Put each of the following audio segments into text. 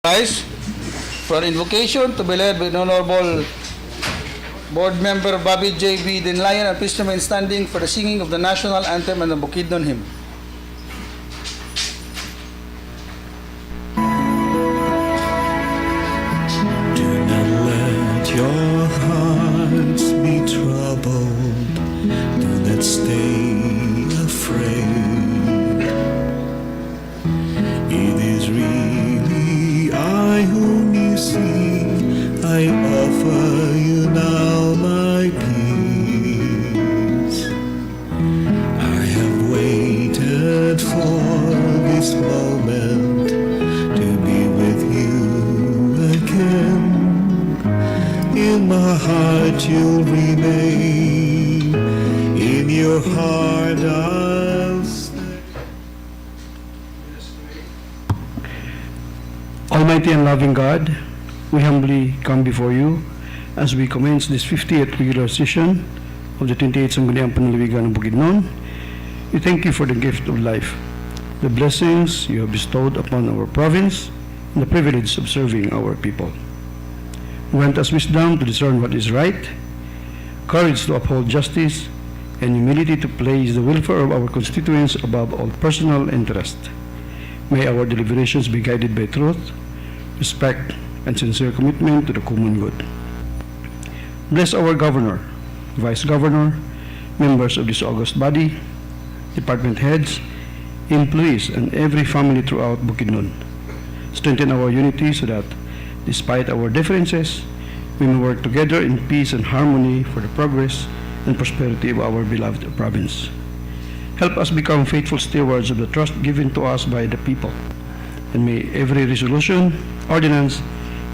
Rise for an invocation to be led by the Honorable Board Member Bobby J.B. Dinlayan and please remain standing for the singing of the National Anthem and the Bukidnon Hymn. Do not let your hearts be troubled. Do not stay afraid. It is really I whom you see. I offer you now my peace. I have waited for this moment to be with you again. In my heart you'll remain. In your heart I'll stay. Almighty and loving God, we humbly come before you as we commence this 50th regular session of the 28th Sangguniang Panlalawigan of Bukidnon. We thank you for the gift of life, the blessings you have bestowed upon our province, and the privilege of serving our people. Grant us wisdom to discern what is right, courage to uphold justice, and humility to place the welfare of our constituents above all personal interest. May our deliberations be guided by truth, respect, and sincere commitment to the common good. Bless our Governor, Vice Governor, members of this august body, department heads, employees, and every family throughout Bukidnon. Strengthen our unity so that, despite our differences, we may work together in peace and harmony for the progress and prosperity of our beloved province. Help us become faithful stewards of the trust given to us by the people. And may every resolution, ordinance,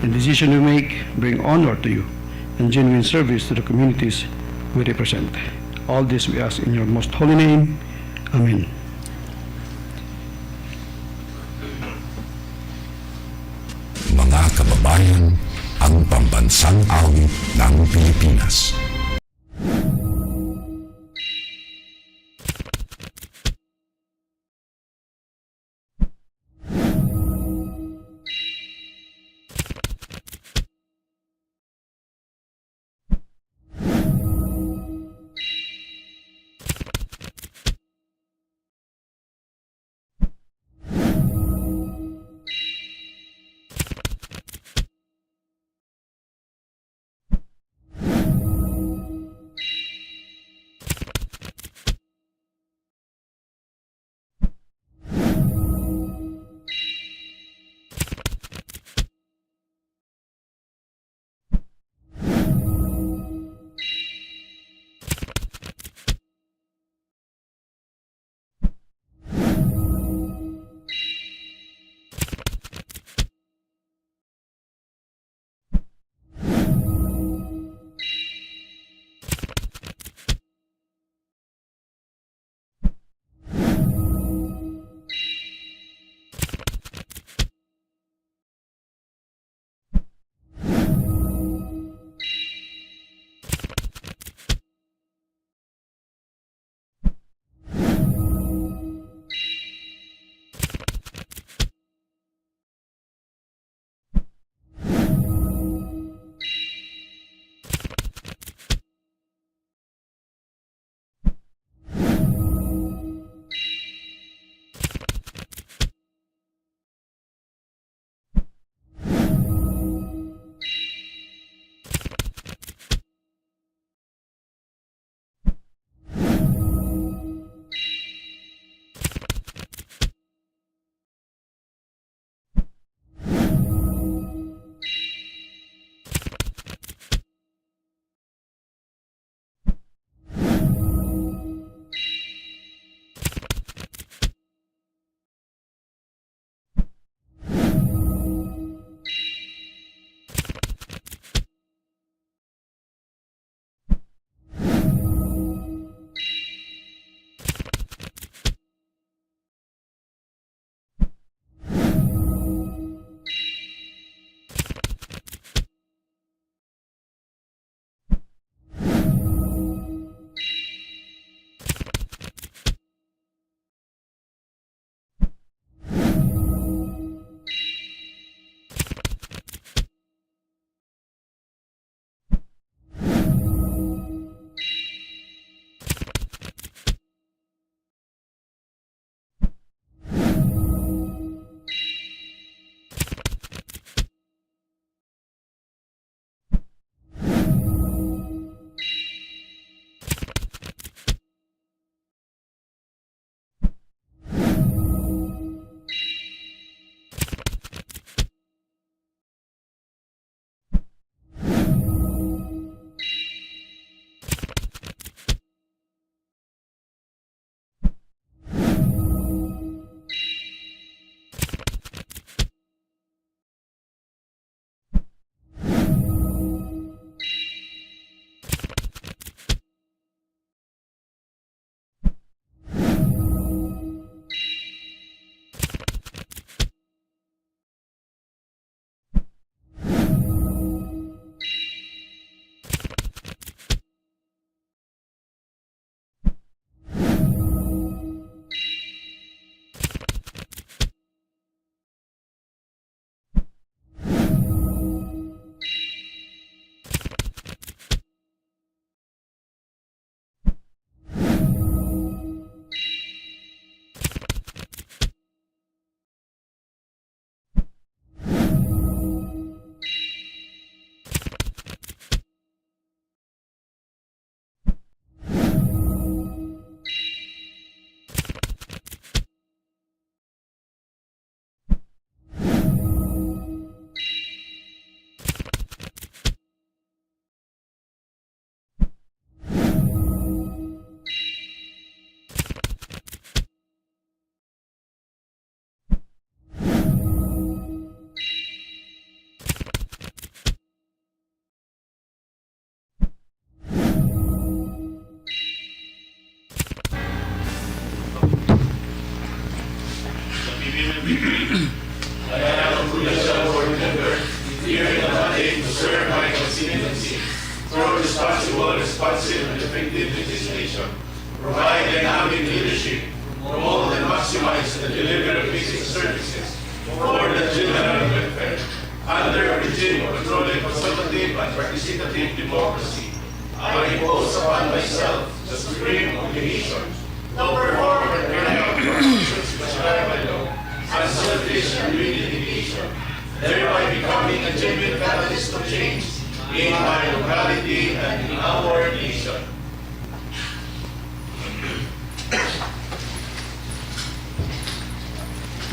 and decision we make bring honor to you and genuine service to the communities we represent. All this we ask in your most holy name. Amen. Mga kababayan, ang pambansang awit ng Pilipinas.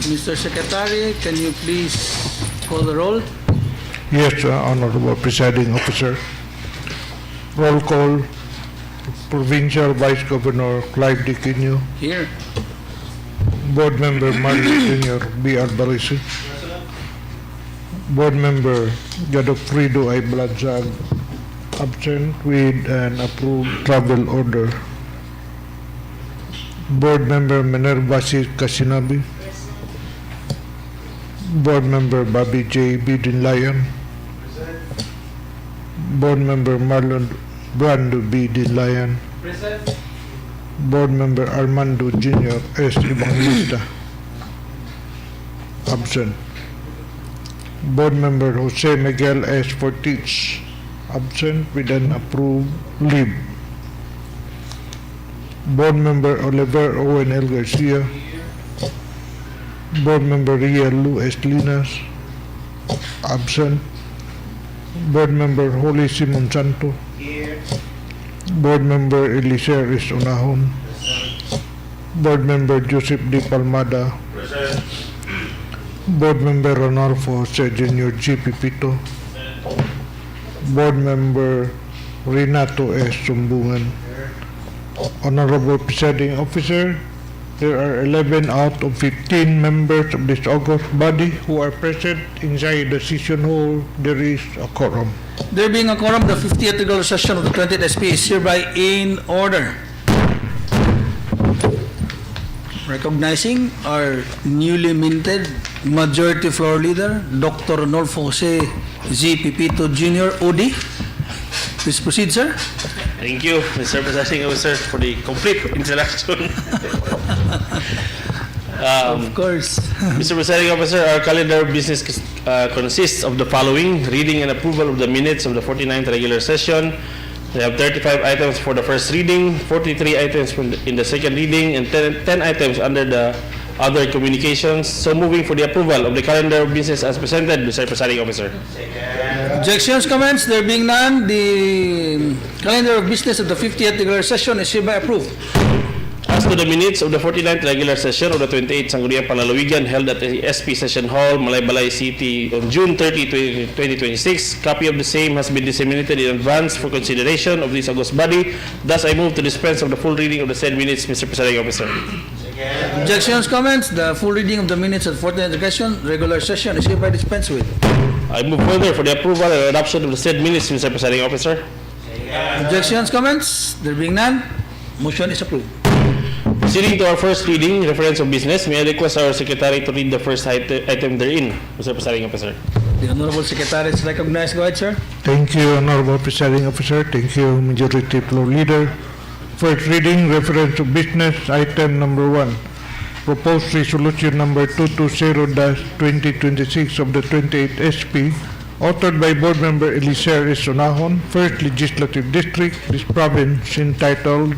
Mr. Secretary, can you please call the roll? Yes, Honorable Presiding Officer. Roll call. Provincial Vice Governor Clive D. Quino, Here. Board Member Marlon Sr. B. Albarisi, Board Member Godofredo I. Balansag, absent with an approved travel order. Board Member Minerva C. Casinabi, Board Member Bobby J. B. Dinlayan, Board Member Marlon Brando B. Dinlayan, Board Member Armando Jr. S. Evangelista, absent. Board Member Jose Miguel S. Fortich, absent with an approved leave. Board Member Oliver Owen L. Garcia, Board Member Riel Lu S. Linas, absent. Board Member Holy Simon Santo, Board Member Eliser S. Unahon, Board Member Joseph D. Palmada, Board Member Ronalfo Jose Jr. G. Pipito, Board Member Renato S. Sumbungan. Honorable Presiding Officer, there are 11 out of 15 members of this august body who are present inside the session hall. There is a quorum. There being a quorum, the 50th regular session of the 20th SP is hereby in order. Recognizing our newly minted Majority Floor Leader, Dr. Ronalfo Jose Z. Pipito Jr. OD. Please proceed, sir. Thank you, Mr. Presiding Officer, for the complete introduction. Of course. Mr. Presiding Officer, our calendar of business consists of the following: reading and approval of the minutes of the 49th regular session. We have 35 items for the first reading, 43 items in the second reading, and 10 items under the other communications. So moving for the approval of the calendar of business as presented, Mr. Presiding Officer. Objections, comments? There being none, the calendar of business of the 50th regular session is hereby approved. As to the minutes of the 49th regular session of the 28th Sangguniang Panlalawigan held at the SP Session Hall, Malaybalay City on June 30, 2026, copy of the same has been disseminated in advance for consideration of this august body. Thus, I move to dispense of the full reading of the said minutes, Mr. Presiding Officer. Objections, comments? The full reading of the minutes of the 49th regular session is hereby dispensed with. I move further for the approval and adoption of the said minutes, Mr. Presiding Officer. Objections, comments? There being none, motion is approved. Proceeding to our first reading, reference of business, may I request our Secretary to read the first item therein, Mr. Presiding Officer. The Honorable Secretary is recognized. Go ahead, sir. Thank you, Honorable Presiding Officer. Thank you, Majority Floor Leader. First reading, reference of business, item number 1. Proposed resolution number 220-2026 of the 28th SP, authored by Board Member Eliser S. Unahon, 1st Legislative District, this province, entitled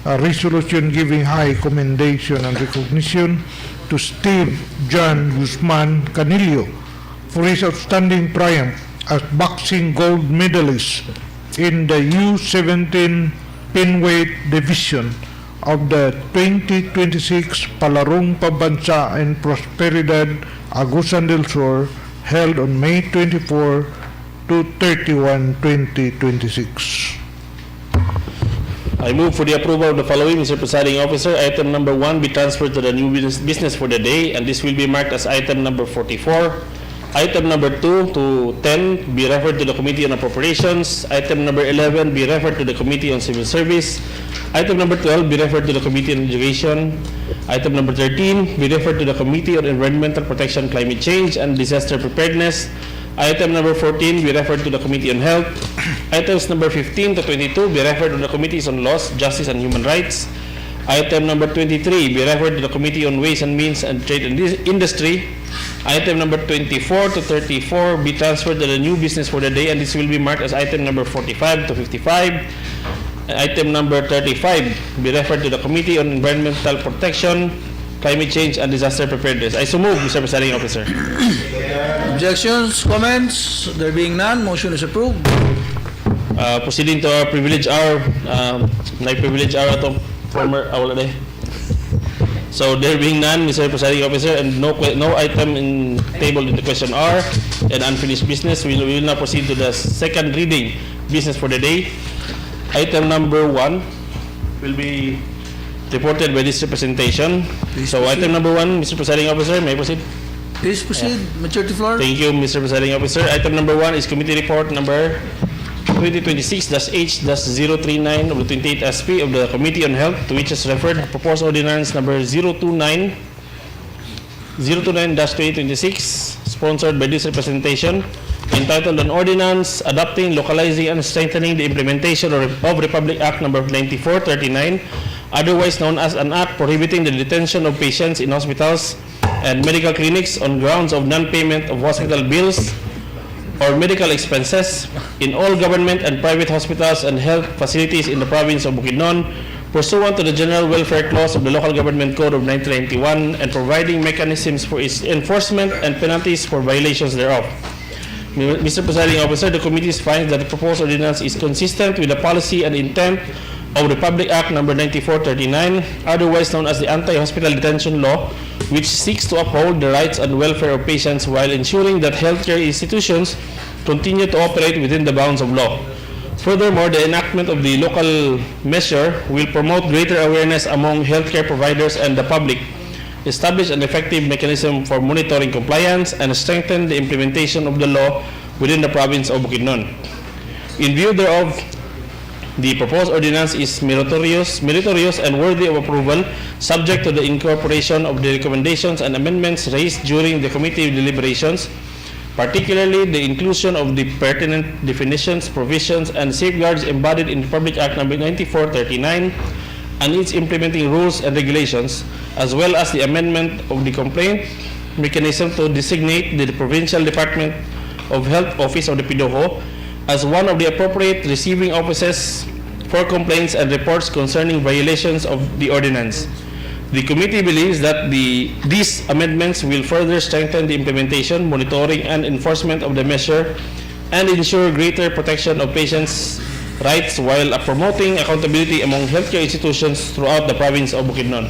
a resolution giving high commendation and recognition to Steve John Guzman Canillo for his outstanding triumph as boxing gold medalist in the U17 Pinweight Division of the 2026 Palarong Pambansa and Prosperidad Agusan del Sur held on May 24 to 31, 2026. I move for the approval of the following, Mr. Presiding Officer. Item number 1 be transferred to the new business for the day, and this will be marked as item number 44. Item number 2 to 10 be referred to the Committee on Appropriations. Item number 11 be referred to the Committee on Civil Service. Item number 12 be referred to the Committee on Education. Item number 13 be referred to the Committee on Environmental Protection, Climate Change, and Disaster Preparedness. Item number 14 be referred to the Committee on Health. Items number 15 to 22 be referred to the Committees on Laws, Justice, and Human Rights. Item number 23 be referred to the Committee on Ways and Means and Trade and Industry. Item number 24 to 34 be transferred to the new business for the day, and this will be marked as item number 45 to 55. Item number 35 be referred to the Committee on Environmental Protection, Climate Change, and Disaster Preparedness. I so move, Mr. Presiding Officer. Objections, comments? There being none, motion is approved. Proceeding to our privilege hour, na-privilege hour itong former wala day. So there being none, Mr. Presiding Officer, and no item in table in the question R and unfinished business, we will now proceed to the second reading business for the day. Item number 1 will be reported by this representation. So item number 1, Mr. Presiding Officer, may I proceed? Please proceed. Majority floor. Thank you, Mr. Presiding Officer. Item number 1 is committee report number 2026-H-039 of the 28th SP of the Committee on Health, to which is referred proposed ordinance number 029-2026, sponsored by this representation, entitled an ordinance adopting, localizing, and strengthening the implementation of Republic Act number 9439, otherwise known as an act prohibiting the detention of patients in hospitals and medical clinics on grounds of non-payment of hospital bills or medical expenses in all government and private hospitals and health facilities in the province of Bukidnon, pursuant to the General Welfare Clause of the Local Government Code of 1991, and providing mechanisms for its enforcement and penalties for violations thereof. Mr. Presiding Officer, the committee finds that the proposed ordinance is consistent with the policy and intent of Republic Act number 9439, otherwise known as the Anti-Hospital Detention Law, which seeks to uphold the rights and welfare of patients while ensuring that healthcare institutions continue to operate within the bounds of law. Furthermore, the enactment of the local measure will promote greater awareness among healthcare providers and the public, establish an effective mechanism for monitoring compliance, and strengthen the implementation of the law within the province of Bukidnon. In view thereof, the proposed ordinance is meritorious and worthy of approval, subject to the incorporation of the recommendations and amendments raised during the committee deliberations, particularly the inclusion of the pertinent definitions, provisions, and safeguards embodied in Republic Act number 9439 and its implementing rules and regulations, as well as the amendment of the complaint mechanism to designate the Provincial Department of Health Office of the PDOHO as one of the appropriate receiving offices for complaints and reports concerning violations of the ordinance. The committee believes that these amendments will further strengthen the implementation, monitoring, and enforcement of the measure and ensure greater protection of patients' rights while promoting accountability among healthcare institutions throughout the province of Bukidnon.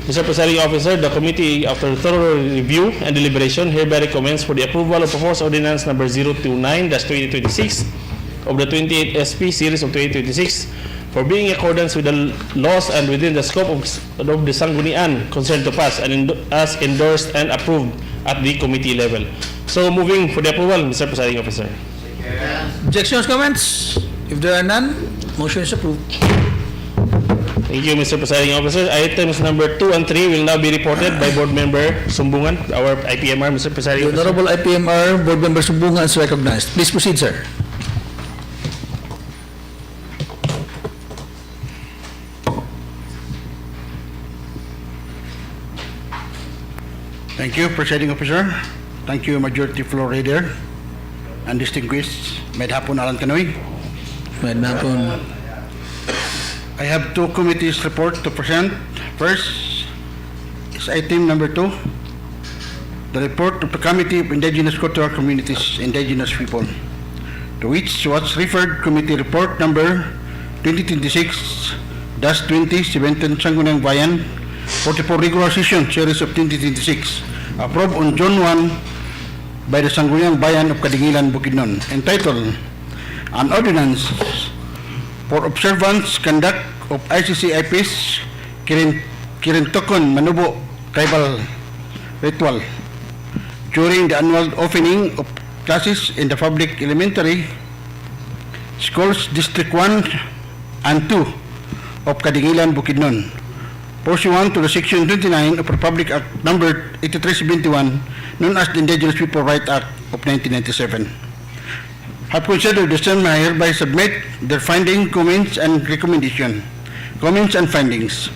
Mr. Presiding Officer, the committee, after thorough review and deliberation, hereby recommends for the approval of proposed ordinance number 029-2026 of the 28th SP series of 2026 for being in accordance with the laws and within the scope of the Sangguniang concerned to pass and as endorsed and approved at the committee level. So moving for the approval, Mr. Presiding Officer. Objections, comments? If there are none, motion is approved. Thank you, Mr. Presiding Officer. Items number 2 and 3 will now be reported by Board Member Sumbungan, our IPMR, Mr. Presiding The Officer. Honorable IPMR, Board Member Sumbungan is recognized. Please proceed, sir. Thank you, Presiding Officer. Thank you, Majority Floor Leader and distinguished Medhapon Alan Canoy. Madam, I have two committees report to present. First is item number 2, the report of the Committee of Indigenous Cultural Communities, Indigenous People, to which was referred Committee Report number 2026-20 Sangguniang Bayan 44 regular session series of 2026, approved on June 1 by the Sangguniang Bayan of Kadingilan, Bukidnon, entitled An Ordinance for Observance Conduct of ICCIP's Kirintokon Manubo Tribal Ritual, during the annual opening of classes in the public elementary schools District 1 and 2 of Kadingilan, Bukidnon, pursuant to the Section 29 of Republic Act number 8371, known as the Indigenous People Right Act of 1997. Have considered the same, I hereby submit their findings, comments, and recommendation. Comments and findings.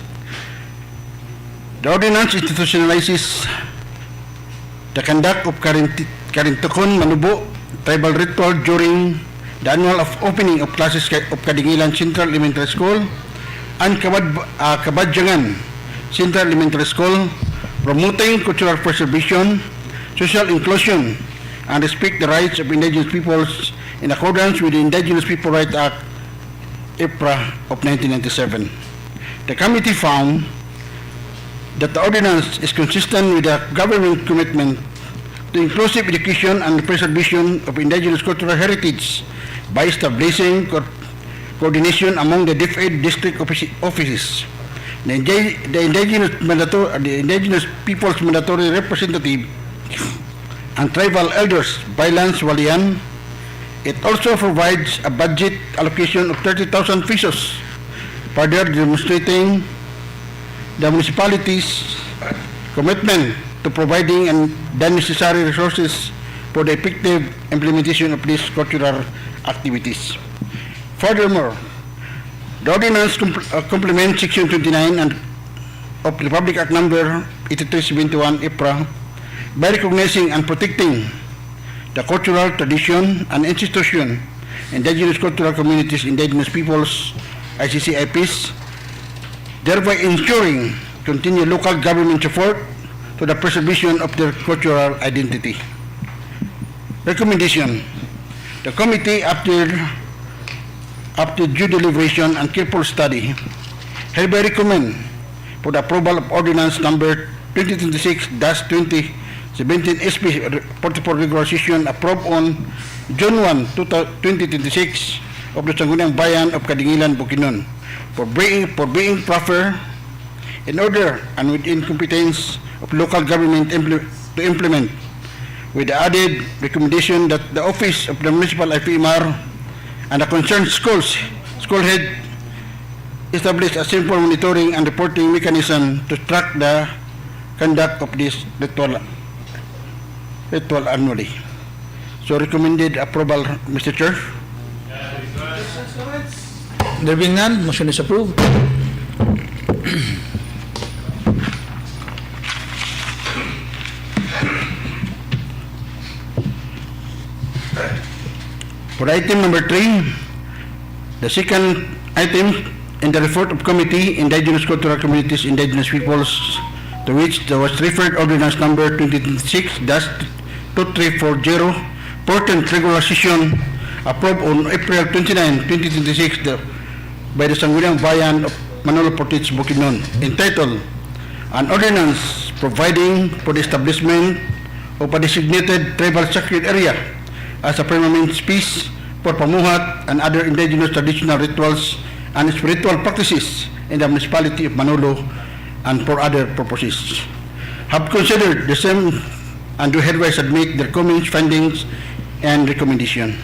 The ordinance institutionalizes the conduct of Karintukon Manubo tribal ritual during the annual opening of classes of Kadingilan Central Elementary School and Kabadjangan Central Elementary School, promoting cultural preservation, social inclusion, and respect the rights of indigenous peoples in accordance with the Indigenous People Right Act, IPRA of 1997. The committee found that the ordinance is consistent with the government commitment to inclusive education and the preservation of indigenous cultural heritage by establishing coordination among the DepEd district offices. The indigenous people's mandatory representative and tribal elders by Lance Walian. It also provides a budget allocation of 30,000 pesos, further demonstrating the municipality's commitment to providing the necessary resources for the effective implementation of these cultural activities. Furthermore, the ordinance complements Section 29 of Republic Act number 8371 IPRA by recognizing and protecting the cultural tradition and institution, indigenous cultural communities, indigenous peoples, ICCIPs, thereby ensuring continued local government support to the preservation of their cultural identity. Recommendation. The committee, after due deliberation and careful study, hereby recommend for the approval of ordinance number 2026-2017 SP 44 regular session approved on June 1, 2026 of the Sangguniang Bayan of Kadingilan, Bukidnon, for being proper in order and within competence of local government to implement, with the added recommendation that the office of the municipal IPMR and the concerned school head establish a simple monitoring and reporting mechanism to track the conduct of this ritual annually. So recommended approval, Mr. Chair. There being none, motion is approved. For item number 3, the second item in the report of committee, Indigenous Cultural Communities, Indigenous Peoples, to which there was referred ordinance number 2026-2340, important regular session approved on April 29, 2026 by the Sangguniang Bayan of Manolo Portage, Bukidnon, entitled An Ordinance Providing for the Establishment of a Designated Tribal Sacred Area as a permanent space for pamuhat and other indigenous traditional rituals and spiritual practices in the municipality of Manolo and for other purposes. Have considered the same and do hereby submit their comments, findings, and recommendation.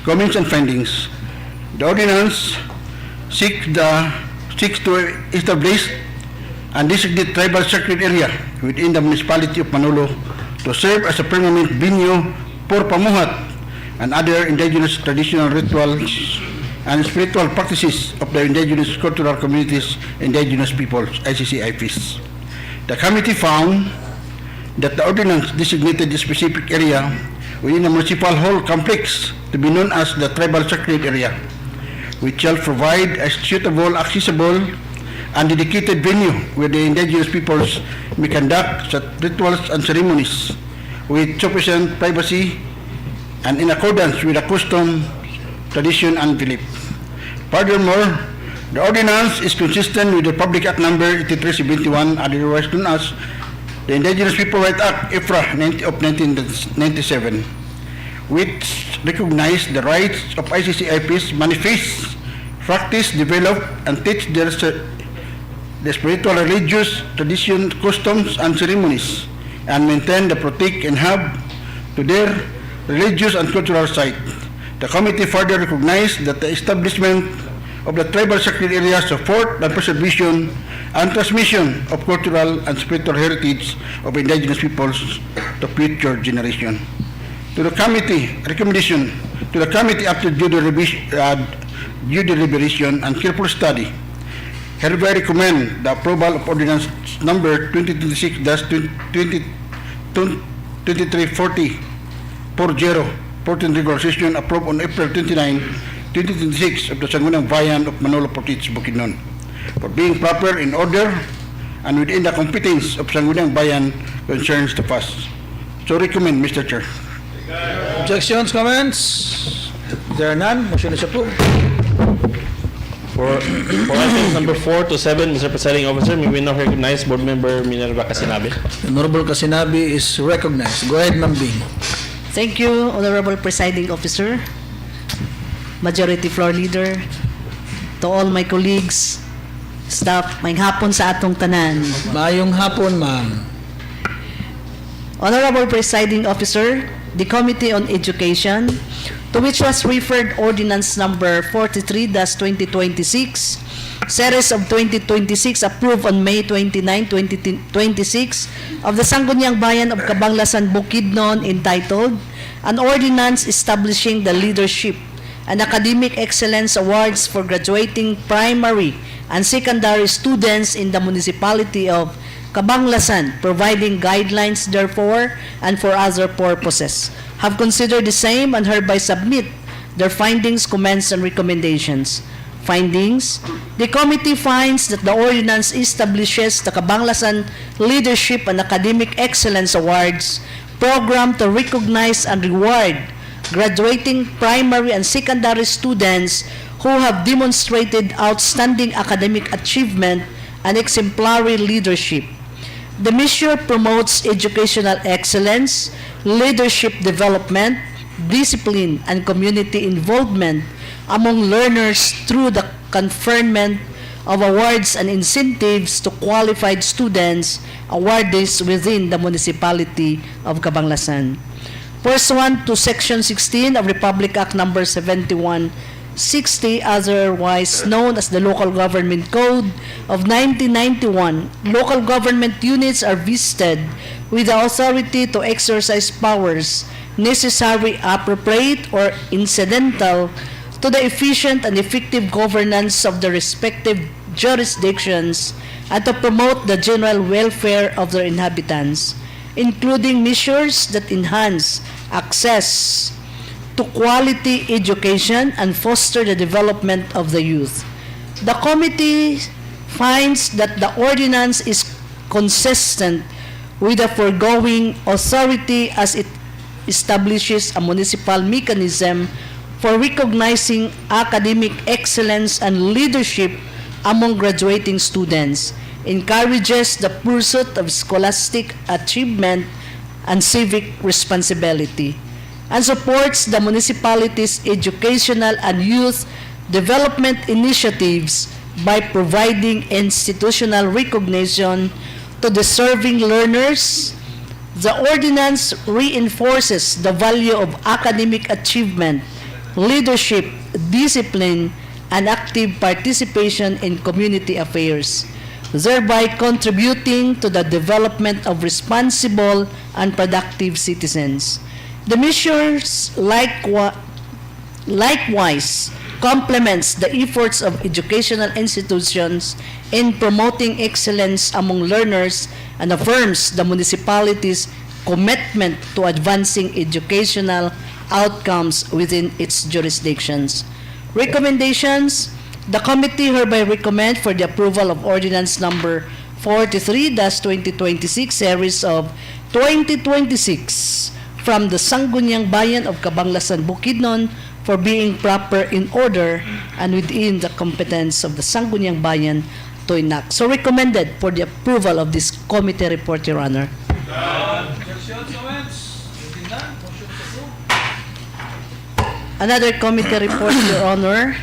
Comments and findings. The ordinance seeks to establish and designate tribal sacred area within the municipality of Manolo to serve as a permanent venue for pamuhat and other indigenous traditional rituals and spiritual practices of the indigenous cultural communities, indigenous peoples, ICCIPs. The committee found that the ordinance designated a specific area within the municipal hall complex to be known as the tribal sacred area, which shall provide a suitable, accessible, and dedicated venue where the indigenous peoples may conduct such rituals and ceremonies with sufficient privacy and in accordance with the custom, tradition, and belief. Furthermore, the ordinance is consistent with the Public Act number 8371, otherwise known as the Indigenous People Right Act, IPRA of 1997, which recognize the rights of ICCIPs, manifest, practice, develop, and teach the spiritual, religious, tradition, customs, and ceremonies and maintain, protect, and have to their religious and cultural site. The committee further recognized that the establishment of the tribal sacred areas support the preservation and transmission of cultural and spiritual heritage of indigenous peoples to future generation. To the committee, recommendation to the committee after due deliberation and careful study, hereby recommend the approval of ordinance number 2026-2340 14 regular session approved on April 29, 2026 of the Sangguniang Bayan of Manolo Portich, Bukidnon, for being proper in order and within the competence of Sangguniang Bayan concerns to pass. So recommend, Mr. Chair. Objections, comments? There are none. Motion is approved. For items number 4 to 7, Mr. Presiding Officer, may we now recognize Board Member Minerva Casinabe. Honorable Kasinabi is recognized. Go ahead, Ma'am Bing. Thank you, Honorable Presiding Officer, Majority Floor Leader, to all my colleagues, staff, may hapon sa atong tanan. Maayong hapon, ma'am. Honorable Presiding Officer, the Committee on Education, to which was referred Ordinance Number 43-2026, Series of 2026 approved on May 29, 2026 of the Sangguniang Bayan of Cabanglasan, Bukidnon, entitled An Ordinance Establishing the Leadership and Academic Excellence Awards for Graduating Primary and Secondary Students in the Municipality of Cabanglasan, providing guidelines therefore and for other purposes, have considered the same and hereby submit their findings, comments, and recommendations. Findings: the committee finds that the ordinance establishes the Cabanglasan Leadership and Academic Excellence Awards program to recognize and reward graduating primary and secondary students who have demonstrated outstanding academic achievement and exemplary leadership. The measure promotes educational excellence, leadership development, discipline, and community involvement among learners through the conferment of awards and incentives to qualified students awardees within the municipality of Cabanglasan. Pursuant to Section 16 of Republic Act Number 7160, otherwise known as the Local Government Code of 1991, local government units are vested with the authority to exercise powers necessary, appropriate, or incidental to the efficient and effective governance of the respective jurisdictions and to promote the general welfare of their inhabitants, including measures that enhance access to quality education and foster the development of the youth. The committee finds that the ordinance is consistent with the foregoing authority as it establishes a municipal mechanism for recognizing academic excellence and leadership among graduating students, encourages the pursuit of scholastic achievement and civic responsibility, and supports the municipality's educational and youth development initiatives by providing institutional recognition to deserving learners. The ordinance reinforces the value of academic achievement, leadership, discipline, and active participation in community affairs, thereby contributing to the development of responsible and productive citizens. The measures likewise complements the efforts of educational institutions in promoting excellence among learners and affirms the municipality's commitment to advancing educational outcomes within its jurisdictions. Recommendations: the committee hereby recommend for the approval of Ordinance Number 43-2026, Series of 2026, from the Sangguniang Bayan of Cabanglasan, Bukidnon, for being proper in order and within the competence of the Sangguniang Bayan to enact. So recommended for the approval of this committee report, Your Honor. Another committee report, Your Honor.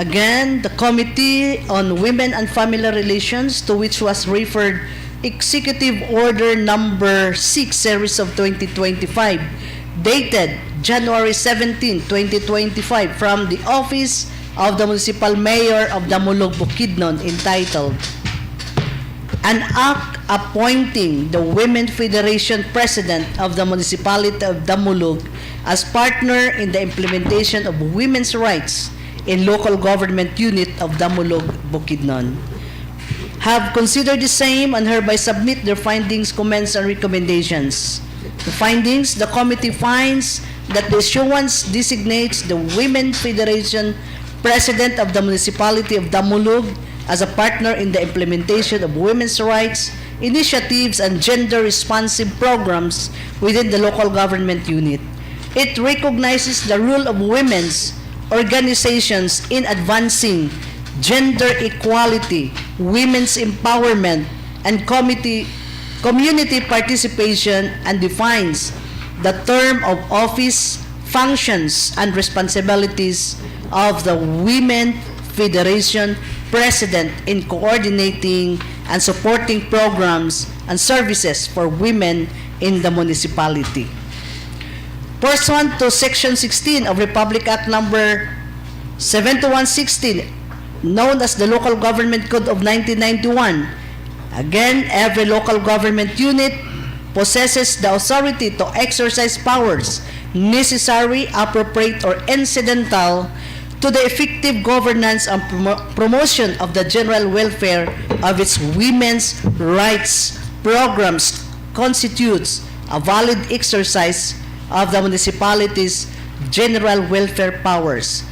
Again, the Committee on Women and Family Relations, to which was referred Executive Order Number 6, Series of 2025, dated January 17, 2025, from the Office of the Municipal Mayor of Damulog, Bukidnon, entitled An Act Appointing the Women Federation President of the Municipality of Damulog as partner in the implementation of women's rights in local government unit of Damulog, Bukidnon. Have considered the same and hereby submit their findings, comments, and recommendations. The findings, the committee finds that the issuance designates the Women Federation President of the Municipality of Damulog as a partner in the implementation of women's rights, initiatives, and gender-responsive programs within the local government unit. It recognizes the role of women's organizations in advancing gender equality, women's empowerment, and community participation, and defines the term of office, functions, and responsibilities of the Women Federation President in coordinating and supporting programs and services for women in the municipality. Pursuant to Section 16 of Republic Act Number 7116, known as the Local Government Code of 1991, again, every local government unit possesses the authority to exercise powers necessary, appropriate, or incidental to the effective governance and promotion of the general welfare of its women's rights programs constitutes a valid exercise of the municipality's general welfare powers,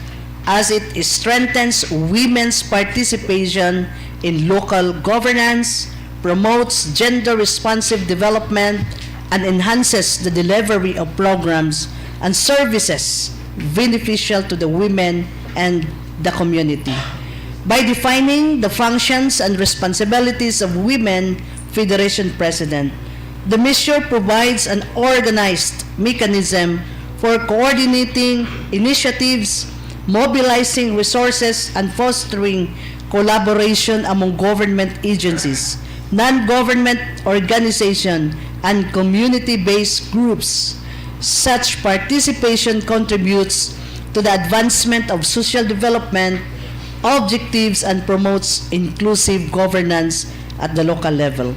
as it strengthens women's participation in local governance, promotes gender-responsive development, and enhances the delivery of programs and services beneficial to the women and the community. By defining the functions and responsibilities of Women Federation President, the measure provides an organized mechanism for coordinating initiatives, mobilizing resources, and fostering collaboration among government agencies, non-government organizations, and community-based groups. Such participation contributes to the advancement of social development objectives and promotes inclusive governance at the local level.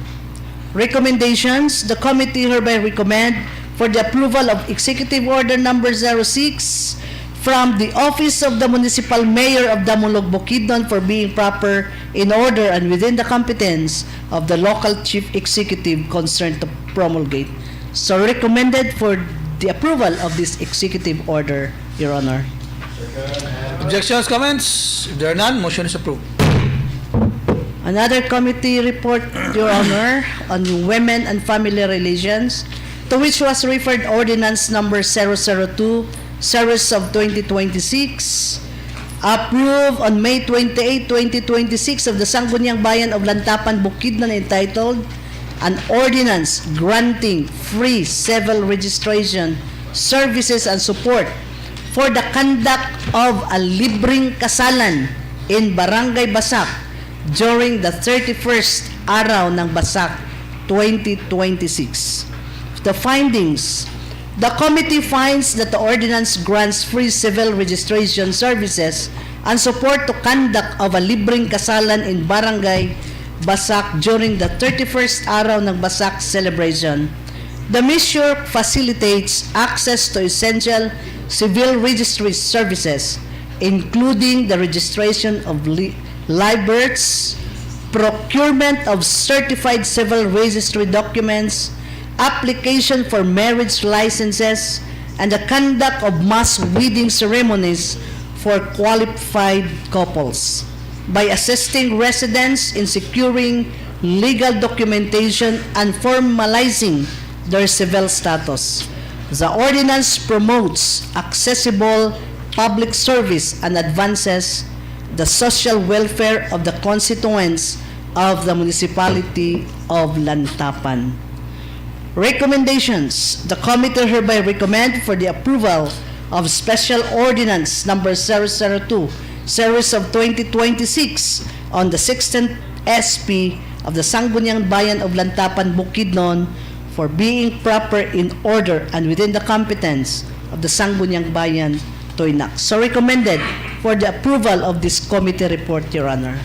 Recommendations: the committee hereby recommend for the approval of Executive Order Number 06 from the Office of the Municipal Mayor of Damulog, Bukidnon, for being proper, in order, and within the competence of the local chief executive concerned to promulgate. So recommended for the approval of this executive order, Your Honor. Objections, comments? If there are none, motion is approved. Another committee report, Your Honor, on women and family relations, to which was referred Ordinance Number 002, Series of 2026, approved on May 28, 2026 of the Sangguniang Bayan of Lantapan, Bukidnon, entitled An Ordinance Granting Free Civil Registration Services and Support for the Conduct of a Libreng Kasalan in Barangay Basak during the 31st araw ng Basak 2026. The findings: the committee finds that the ordinance grants free civil registration services and support to conduct of a libreng kasalan in Barangay Basak during the 31st araw ng Basak celebration. The measure facilitates access to essential civil registry services, including the registration of live births, procurement of certified civil registry documents, application for marriage licenses, and the conduct of mass wedding ceremonies for qualified couples. By assisting residents in securing legal documentation and formalizing their civil status, the ordinance promotes accessible public service and advances the social welfare of the constituents of the municipality of Lantapan. Recommendations: the committee hereby recommend for the approval of Special Ordinance Number 002, Series of 2026 on the 16th SP of the Sangguniang Bayan of Lantapan, Bukidnon for being proper in order and within the competence of the Sangguniang Bayan to enact. So recommended for the approval of this committee report, Your Honor.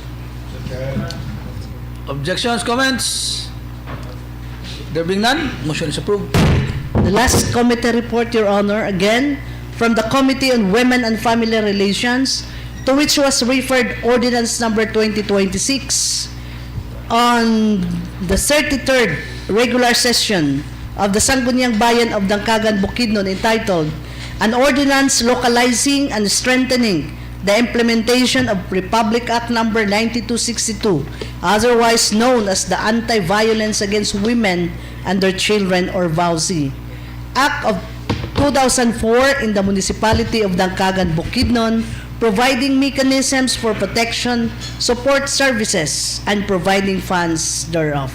Objections, comments? There being none, motion is approved. The last committee report, Your Honor, again, from the Committee on Women and Family Relations, to which was referred Ordinance Number 2026 on the 33rd regular session of the Sangguniang Bayan of Dangkagan, Bukidnon, entitled An Ordinance Localizing and Strengthening the Implementation of Republic Act Number 9262, otherwise known as the Anti-Violence Against Women and Their Children or VAUSI, Act of 2004 in the Municipality of Dangkagan, Bukidnon, providing mechanisms for protection, support services, and providing funds thereof.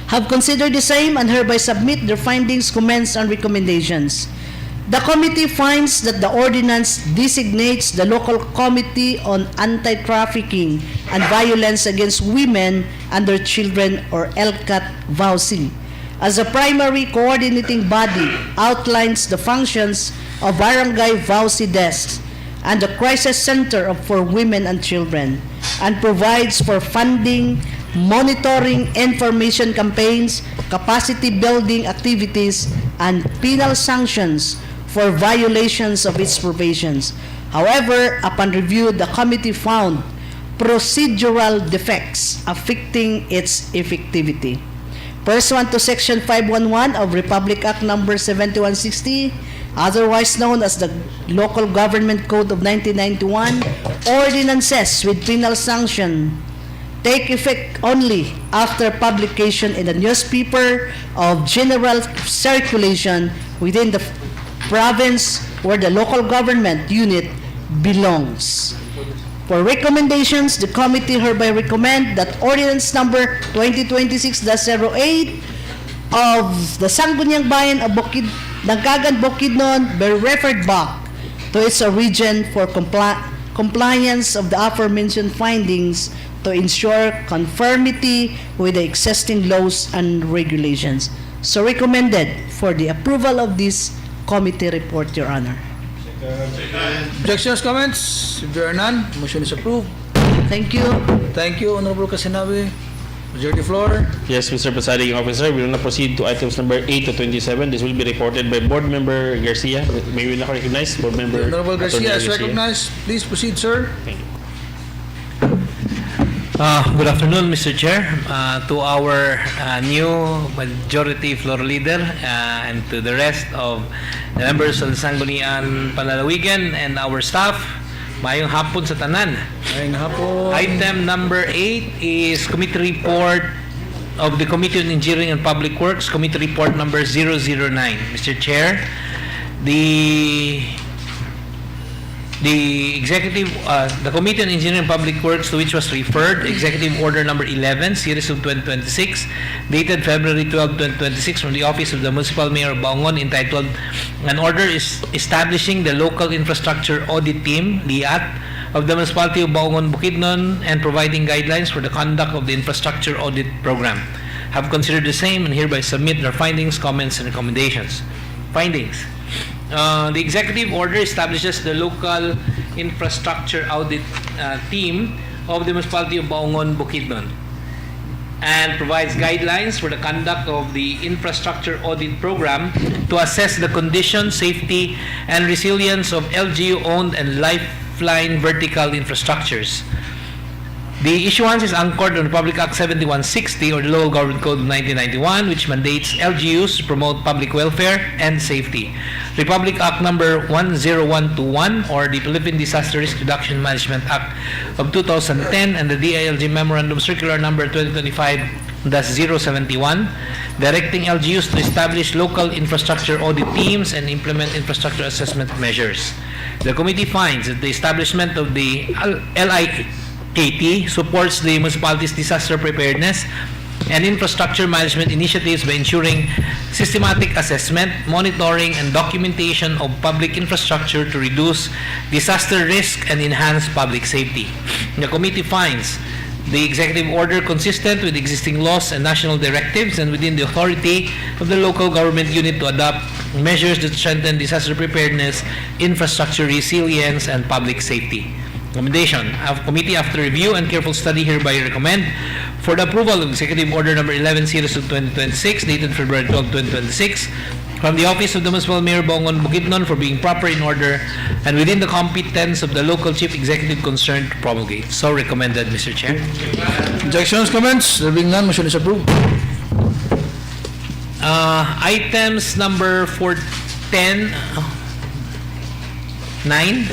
Have considered the same and hereby submit their findings, comments, and recommendations. The committee finds that the ordinance designates the Local Committee on Anti-Trafficking and Violence Against Women and Their Children or LCAT-VAUSI as a primary coordinating body, outlines the functions of Barangay VAUSI desks and the Crisis Center for Women and Children, and provides for funding, monitoring, information campaigns, capacity building activities, and penal sanctions for violations of its provisions. However, upon review, the committee found procedural defects affecting its effectivity. Pursuant to Section 511 of Republic Act Number 7160, otherwise known as the Local Government Code of 1991, ordinances with penal sanction take effect only after publication in the newspaper of general circulation within the province where the local government unit belongs. For recommendations, the committee hereby recommend that ordinance number 2026-08 of the Sangguniang Bayan of Dangkagan, Bukidnon be referred back to its origin for compliance of the aforementioned findings to ensure conformity with the existing laws and regulations. So recommended for the approval of this committee report, Your Honor. Objections, comments? If there are none, motion is approved. Thank you. Thank you, Honorable Kasinabi. Majority floor. Yes, Mr. Presiding Officer, we will now proceed to items number 8 to 27. This will be reported by Board Member Garcia. May we now recognize Board Member Honorable Garcia Attorney is recognized. Please proceed, sir. Thank you. Good afternoon, Mr. Chair, to our new majority floor leader and to the rest of the members of the Sangguniang Panlalawigan and our staff. Mayong hapon sa tanan. Mayong hapon. Item number 8 is committee report of the Committee on Engineering and Public Works, committee report number 009. Mr. Chair, the executive, the Committee on Engineering and Public Works, to which was referred, Executive Order Number 11, Series of 2026, dated February 12, 2026, from the Office of the Municipal Mayor of Baongon, entitled An Order is Establishing the Local Infrastructure Audit Team, LIAT, of the Municipality of Baongon, Bukidnon, and providing guidelines for the conduct of the Infrastructure Audit Program. Have considered the same and hereby submit their findings, comments, and recommendations. Findings. The executive order establishes the local infrastructure audit team of the municipality of Baongon, Bukidnon, and provides guidelines for the conduct of the infrastructure audit program to assess the condition, safety, and resilience of LGU-owned and lifeline vertical infrastructures. The issuance is anchored on Republic Act 7160 or the Local Government Code of 1991, which mandates LGUs to promote public welfare and safety. Republic Act number 10121 or the Philippine Disaster Risk Reduction Management Act of 2010 and the DILG Memorandum Circular number 2025-071 directing LGUs to establish local infrastructure audit teams and implement infrastructure assessment measures. The committee finds that the establishment of the LIKT supports the municipality's disaster preparedness and infrastructure management initiatives by ensuring systematic assessment, monitoring, and documentation of public infrastructure to reduce disaster risk and enhance public safety. The committee finds the executive order consistent with existing laws and national directives and within the authority of the local government unit to adopt measures that strengthen disaster preparedness, infrastructure resilience, and public safety. Recommendation of committee, after review and careful study, hereby recommend for the approval of Executive Order Number 11 Series of 2026 dated February 12, 2026 from the Office of the Municipal Mayor Baongon, Bukidnon for being proper in order and within the competence of the local chief executive concerned to promulgate. So recommended, Mr. Chair. Objections, comments? There being none, motion is approved. Items number 410, 9.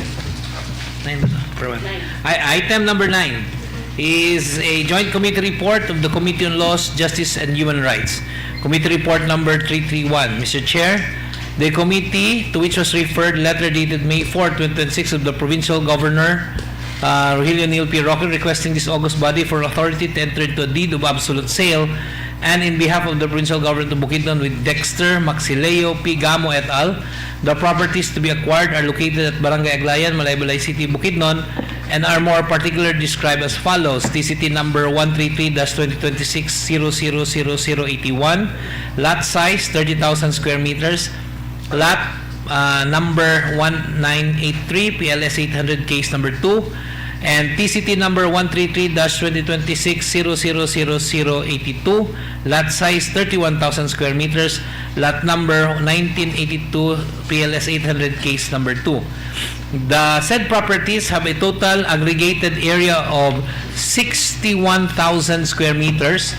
Item number 9 is a joint committee report of the Committee on Laws, Justice, and Human Rights. Committee report number 331. Mr. Chair, the committee to which was referred letter dated May 4, 2026 of the Provincial Governor Rogelio Neil P. Roque requesting this august body for authority to enter into a deed of absolute sale and in behalf of the Provincial Government of Bukidnon with Dexter Maxileo P. Gamo et al. The properties to be acquired are located at Barangay Aglayan, Malaybalay City, Bukidnon, and are more particularly described as follows. TCT number 133-2026-000081, lot size 30,000 square meters, lot number 1983, PLS 800, case number 2, and TCT number 133-2026-000082, lot size 31,000 square meters, lot number 1982, PLS 800, case number 2. The said properties have a total aggregated area of 61,000 square meters,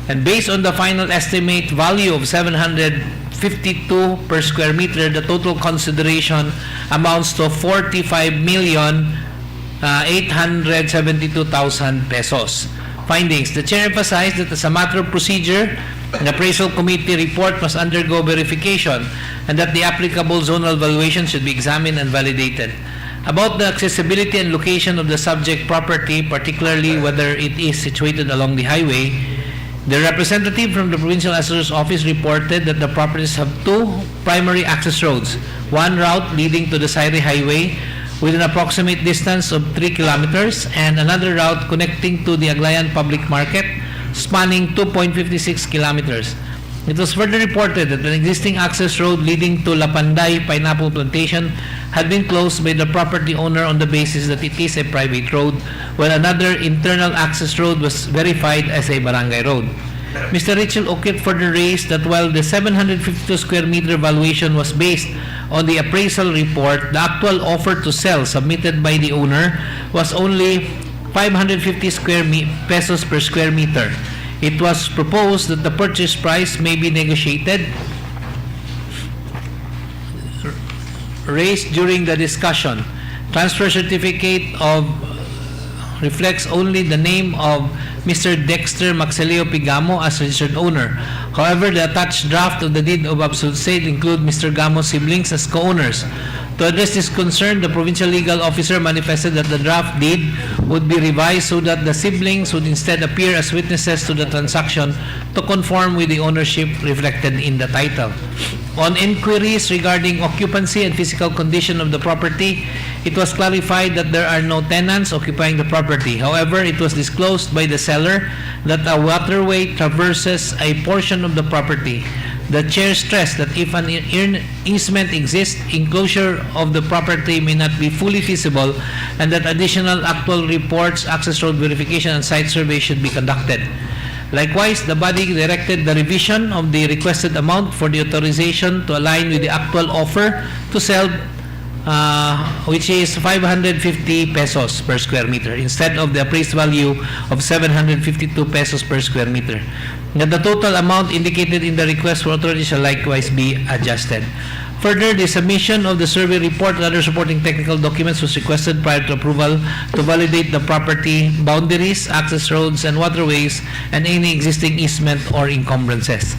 and based on the final estimate value of 752 per square meter, the total consideration amounts to 45,872,000 pesos. Findings. The Chair emphasized that as a matter of procedure, an appraisal committee report must undergo verification and that the applicable zonal valuation should be examined and validated. About the accessibility and location of the subject property, particularly whether it is situated along the highway, the representative from the Provincial Assessor's Office reported that the properties have two primary access roads, one route leading to the Sairi Highway with an approximate distance of 3 kilometers and another route connecting to the Aglayan Public Market spanning 2.56 kilometers. It was further reported that an existing access road leading to Lapanday Pineapple Plantation had been closed by the property owner on the basis that it is a private road, while another internal access road was verified as a barangay road. Mr. Richard Okit further raised that while the 752 square meter valuation was based on the appraisal report, the actual offer to sell submitted by the owner was only 550 pesos per square meter. It was proposed that the purchase price may be negotiated, raised during the discussion. Transfer certificate reflects only the name of Mr. Dexter Maxileo P. Gamo as registered owner. However, the attached draft of the deed of absolute sale include Mr. Gamo's siblings as co-owners. To address this concern, the provincial legal officer manifested that the draft deed would be revised so that the siblings would instead appear as witnesses to the transaction to conform with the ownership reflected in the title. On inquiries regarding occupancy and physical condition of the property, it was clarified that there are no tenants occupying the property. However, it was disclosed by the seller that a waterway traverses a portion of the property. The Chair stressed that if an easement exists, enclosure of the property may not be fully feasible and that additional actual reports, access road verification, and site survey should be conducted. Likewise, the body directed the revision of the requested amount for the authorization to align with the actual offer to sell, which is 550 pesos per square meter instead of the appraised value of 752 pesos per square meter. That the total amount indicated in the request for authority shall likewise be adjusted. Further, the submission of the survey report and other supporting technical documents was requested prior to approval to validate the property boundaries, access roads, and waterways, and any existing easement or encumbrances.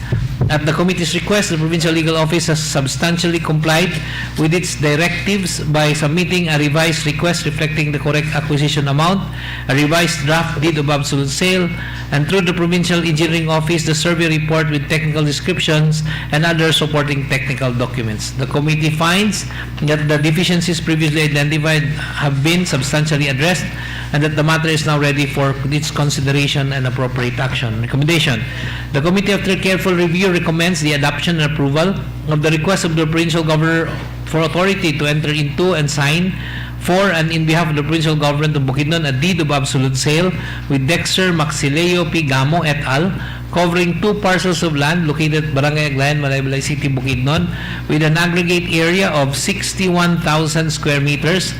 At the committee's request, the Provincial Legal Office has substantially complied with its directives by submitting a revised request reflecting the correct acquisition amount, a revised draft deed of absolute sale, and through the Provincial Engineering Office, the survey report with technical descriptions and other supporting technical documents. The committee finds that the deficiencies previously identified have been substantially addressed and that the matter is now ready for its consideration and appropriate action. Recommendation. The committee, after careful review, recommends the adoption and approval of the request of the provincial governor for authority to enter into and sign for and in behalf of the provincial government of Bukidnon a deed of absolute sale with Dexter Maxileo P. Gamo et al. Covering 2 parcels of land located at Barangay Aglayan, Malaybalay City, Bukidnon with an aggregate area of 61,000 square meters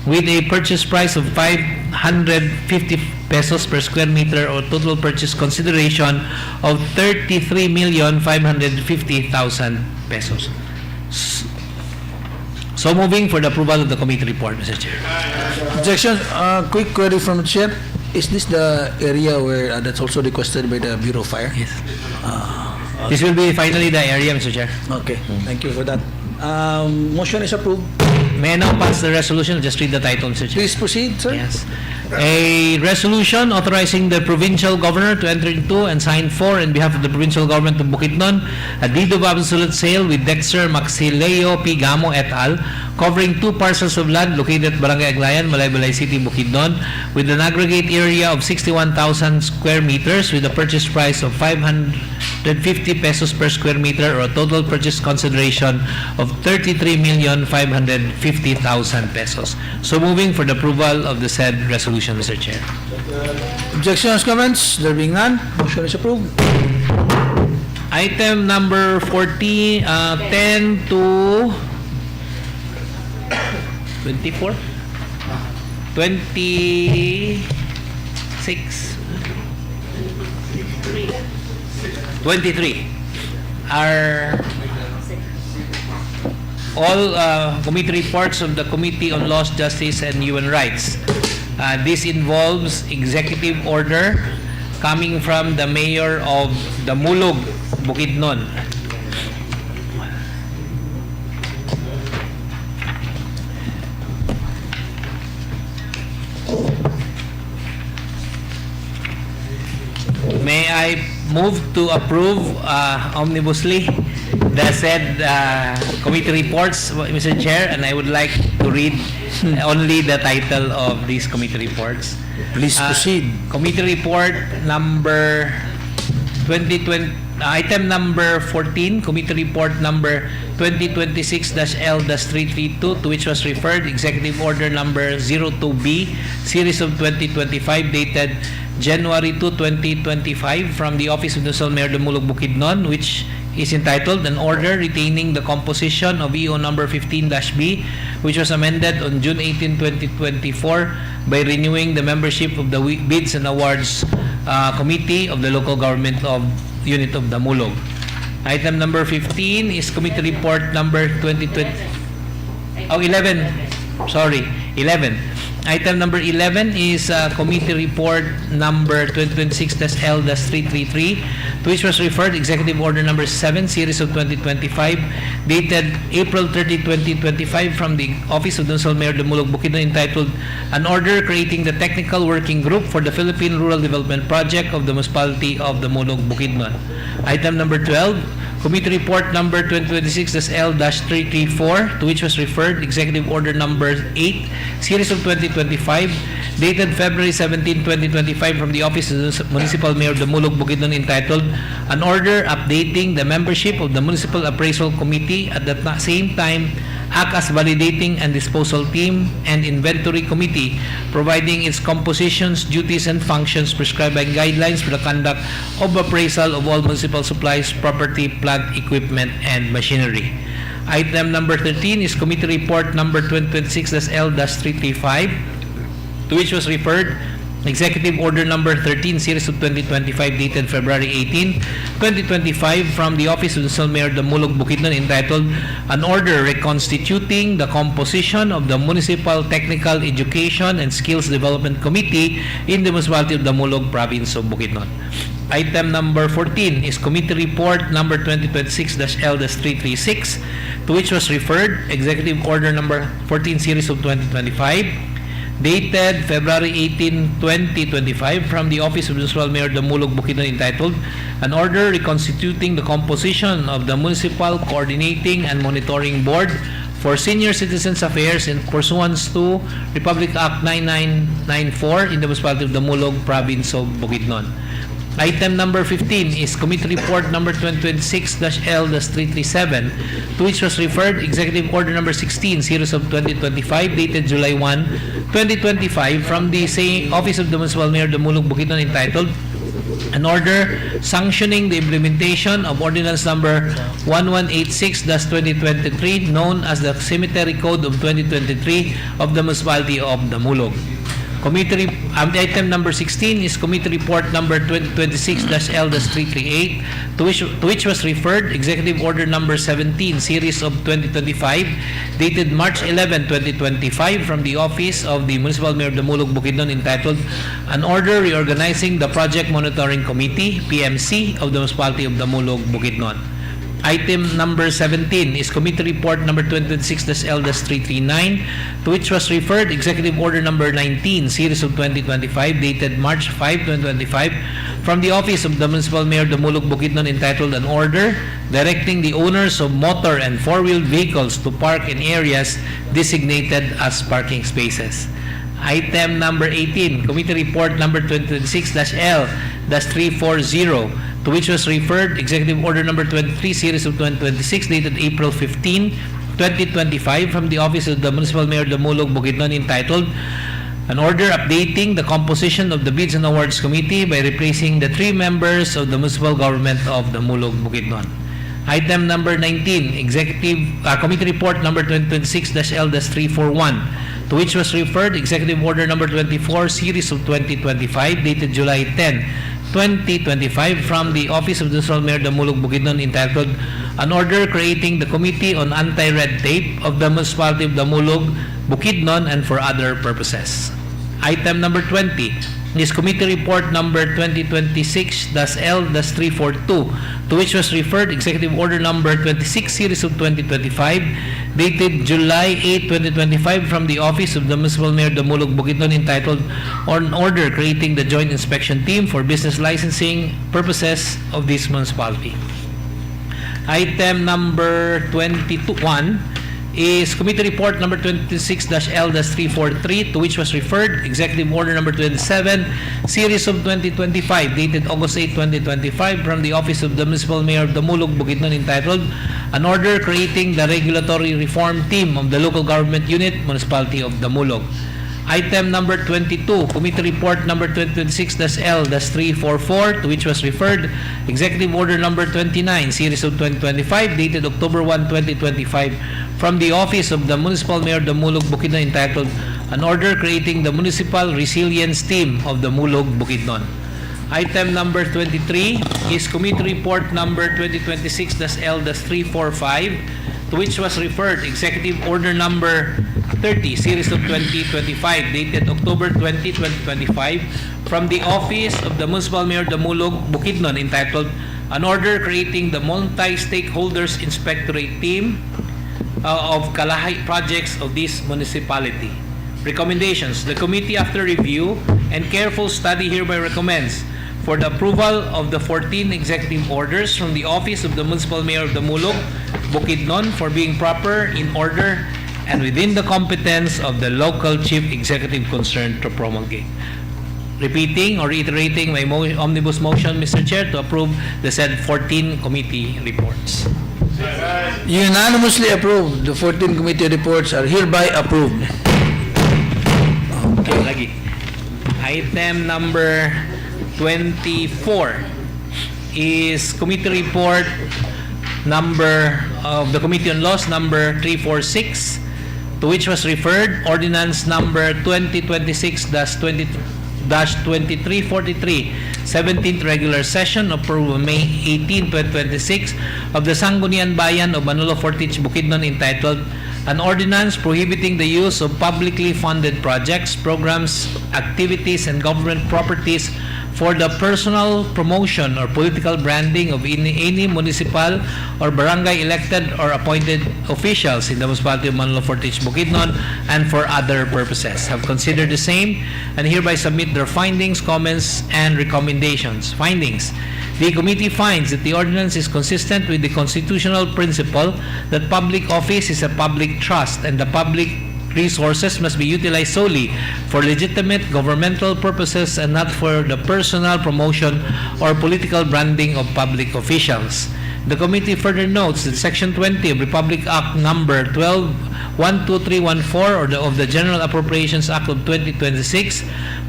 with a purchase price of 550 pesos per square meter or total purchase consideration of 33,550,000 pesos. So moving for the approval of the committee report, Mr. Chair. Objection. Quick query from the chair. Is this the area where that's also requested by the Bureau of Fire? Yes. This will be finally the area, Mr. Chair. Okay. Thank you for that. Motion is approved. May I now pass the resolution? Just read the title, Mr. Chair. Please proceed, sir. Yes. A resolution authorizing the provincial governor to enter into and sign for, on behalf of the provincial government of Bukidnon, a deed of absolute sale with Dexter Maxileo P. Gamo et al. Covering 2 parcels of land located at Barangay Aglayan, Malaybalay City, Bukidnon with an aggregate area of 61,000 square meters with a purchase price of 550 pesos per square meter or a total purchase consideration of 33,550,000 pesos. So moving for the approval of the said resolution, Mr. Chair. Objections, comments? There being none, motion is approved. Item number 10 to 24? 26? 23 are all committee reports of the Committee on Laws, Justice, and Human Rights. This involves executive order coming from the mayor of Damulog, Bukidnon. May I move to approve omnibusly the said committee reports, Mr. Chair, and I would like to read only the title of these committee reports. Please proceed. Committee report number 2020, item number 14, committee report number 2026-L-332, to which was referred Executive Order number 02B, series of 2025, dated January 2, 2025, from the Office of the Municipal Mayor Damulog, Bukidnon, which is entitled An Order Retaining the Composition of EO number 15-B, which was amended on June 18, 2024 by renewing the membership of the Bids and Awards Committee of the Local Government of Unit of Damulog. Item number 15 is committee report number 11. Item number 11 is committee report number 2026-L-333, to which was referred Executive Order number 7, series of 2025, dated April 30, 2025, from the Office of the Municipal Mayor Damulog, Bukidnon, entitled An Order Creating the Technical Working Group for the Philippine Rural Development Project of the Municipality of Damulog, Bukidnon. Item number 12, committee report number 2026-L-334, to which was referred Executive Order number 8, series of 2025, dated February 17, 2025, from the Office of the Municipal Mayor of Damulog, Bukidnon, entitled An Order Updating the Membership of the Municipal Appraisal Committee, at the same time act as validating and disposal team and inventory committee, providing its compositions, duties, and functions prescribed by guidelines for the conduct of appraisal of all municipal supplies, property, plant, equipment, and machinery. Item number 13 is committee report number 2026-L-335, to which was referred Executive Order number 13, series of 2025, dated February 18, 2025, from the Office of the Municipal Mayor of Damulog, Bukidnon, entitled An Order Reconstituting the Composition of the Municipal Technical Education and Skills Development Committee in the Municipality of Damulog, Province of Bukidnon. Item number 14 is committee report number 2026-L-336, to which was referred Executive Order number 14, series of 2025, dated February 18, 2025, from the Office of Municipal Mayor Damulog, Bukidnon, entitled An Order Reconstituting the Composition of the Municipal Coordinating and Monitoring Board for Senior Citizens Affairs in pursuance to Republic Act 9994 in the Municipality of Damulog, Province of Bukidnon. Item number 15 is Committee Report number 2026-L-337, to which was referred Executive Order number 16, Series of 2025, dated July 1, 2025, from the Office of the Municipal Mayor Damulog, Bukidnon, entitled An Order Sanctioning the Implementation of Ordinance number 1186-2023, known as the Cemetery Code of 2023 of the Municipality of Damulog. Item number 16 is Committee Report number 2026-L-338, to which was referred Executive Order number 17, Series of 2025, dated March 11, 2025, from the Office of the Municipal Mayor of Damulog, Bukidnon, entitled An Order Reorganizing the Project Monitoring Committee, PMC, of the Municipality of Damulog, Bukidnon. Item number 17 is Committee Report number 2026-L-339, to which was referred Executive Order number 19, Series of 2025, dated March 5, 2025, from the Office of the Municipal Mayor of Damulog, Bukidnon, entitled An Order Directing the Owners of Motor and Four-Wheel Vehicles to Park in Areas Designated as Parking Spaces. Item number 18, Committee Report number 2026-L-340, to which was referred Executive Order number 23, Series of 2026, dated April 15, 2025, from the Office of the Municipal Mayor of Damulog, Bukidnon, entitled An Order Updating the Composition of the Bids and Awards Committee by replacing the 3 members of the Municipal Government of Damulog, Bukidnon. Item number 19, Committee Report number 2026-L-341, to which was referred Executive Order number 24, Series of 2025, dated July 10, 2025, from the Office of the Municipal Mayor of Damulog, Bukidnon, entitled An Order Creating the Committee on Anti-Red Tape of the Municipality of Damulog, Bukidnon, and for other purposes. Item number 20 is Committee Report number 2026-L-342, to which was referred Executive Order number 26, Series of 2025, dated July 8, 2025, from the Office of the Municipal Mayor of Damulog, Bukidnon, entitled An Order Creating the Joint Inspection Team for Business Licensing Purposes of this municipality. Item number 21 is Committee Report number 26-L-343, to which was referred Executive Order number 27, Series of 2025, dated August 8, 2025, from the Office of the Municipal Mayor of Damulog, Bukidnon, entitled An Order Creating the Regulatory Reform Team of the Local Government Unit, Municipality of Damulog. Item number 22, Committee Report number 2026-L-344, to which was referred Executive Order number 29, Series of 2025, dated October 1, 2025, from the Office of the Municipal Mayor of Damulog, Bukidnon, entitled An Order Creating the Municipal Resilience Team of Damulog, Bukidnon. Item number 23 is Committee Report number 2026-L-345, to which was referred Executive Order number 30, Series of 2025, dated October 20, 2025, from the Office of the Municipal Mayor of Damulog, Bukidnon, entitled An Order Creating the Multi-Stakeholders Inspectorate Team of Kalahay projects of this municipality. Recommendations. The committee, after review and careful study, hereby recommends for the approval of the 14 executive orders from the Office of the Municipal Mayor of Damulog, Bukidnon, for being proper, in order, and within the competence of the local chief executive concerned to promulgate. Repeating or reiterating my omnibus motion, Mr. Chair, to approve the said 14 committee reports. Unanimously approved. The 14 committee reports are hereby approved. Okay. Lagi. Item number 24 is committee report number of the Committee on Laws number 346, to which was referred ordinance number 2026-2343, 17th regular session approved on May 18, 2026 of the Sangguniang Bayan of Manolo Fortich, Bukidnon, entitled an ordinance prohibiting the use of publicly funded projects, programs, activities, and government properties for the personal promotion or political branding of any municipal or barangay elected or appointed officials in the municipality of Manolo Fortich, Bukidnon, and for other purposes. Have considered the same and hereby submit their findings, comments, and recommendations. Findings. The committee finds that the ordinance is consistent with the constitutional principle that public office is a public trust and the public resources must be utilized solely for legitimate governmental purposes and not for the personal promotion or political branding of public officials. The committee further notes that Section 20 of Republic Act Number 12314 of the General Appropriations Act of 2026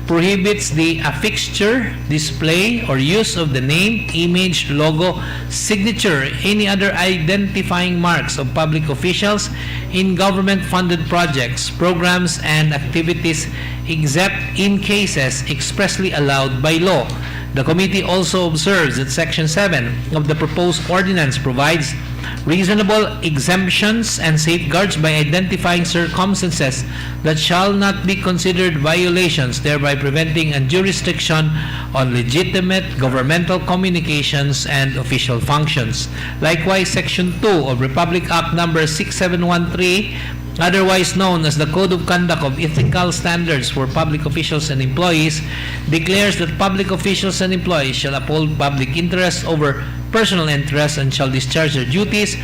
prohibits the affixture, display, or use of the name, image, logo, signature, any other identifying marks of public officials in government-funded projects, programs, and activities except in cases expressly allowed by law. The committee also observes that Section 7 of the proposed ordinance provides reasonable exemptions and safeguards by identifying circumstances that shall not be considered violations, thereby preventing undue restriction on legitimate governmental communications and official functions. Likewise, Section 2 of Republic Act Number 6713, otherwise known as the Code of Conduct of Ethical Standards for Public Officials and Employees, declares that public officials and employees shall uphold public interests over personal interests and shall discharge their duties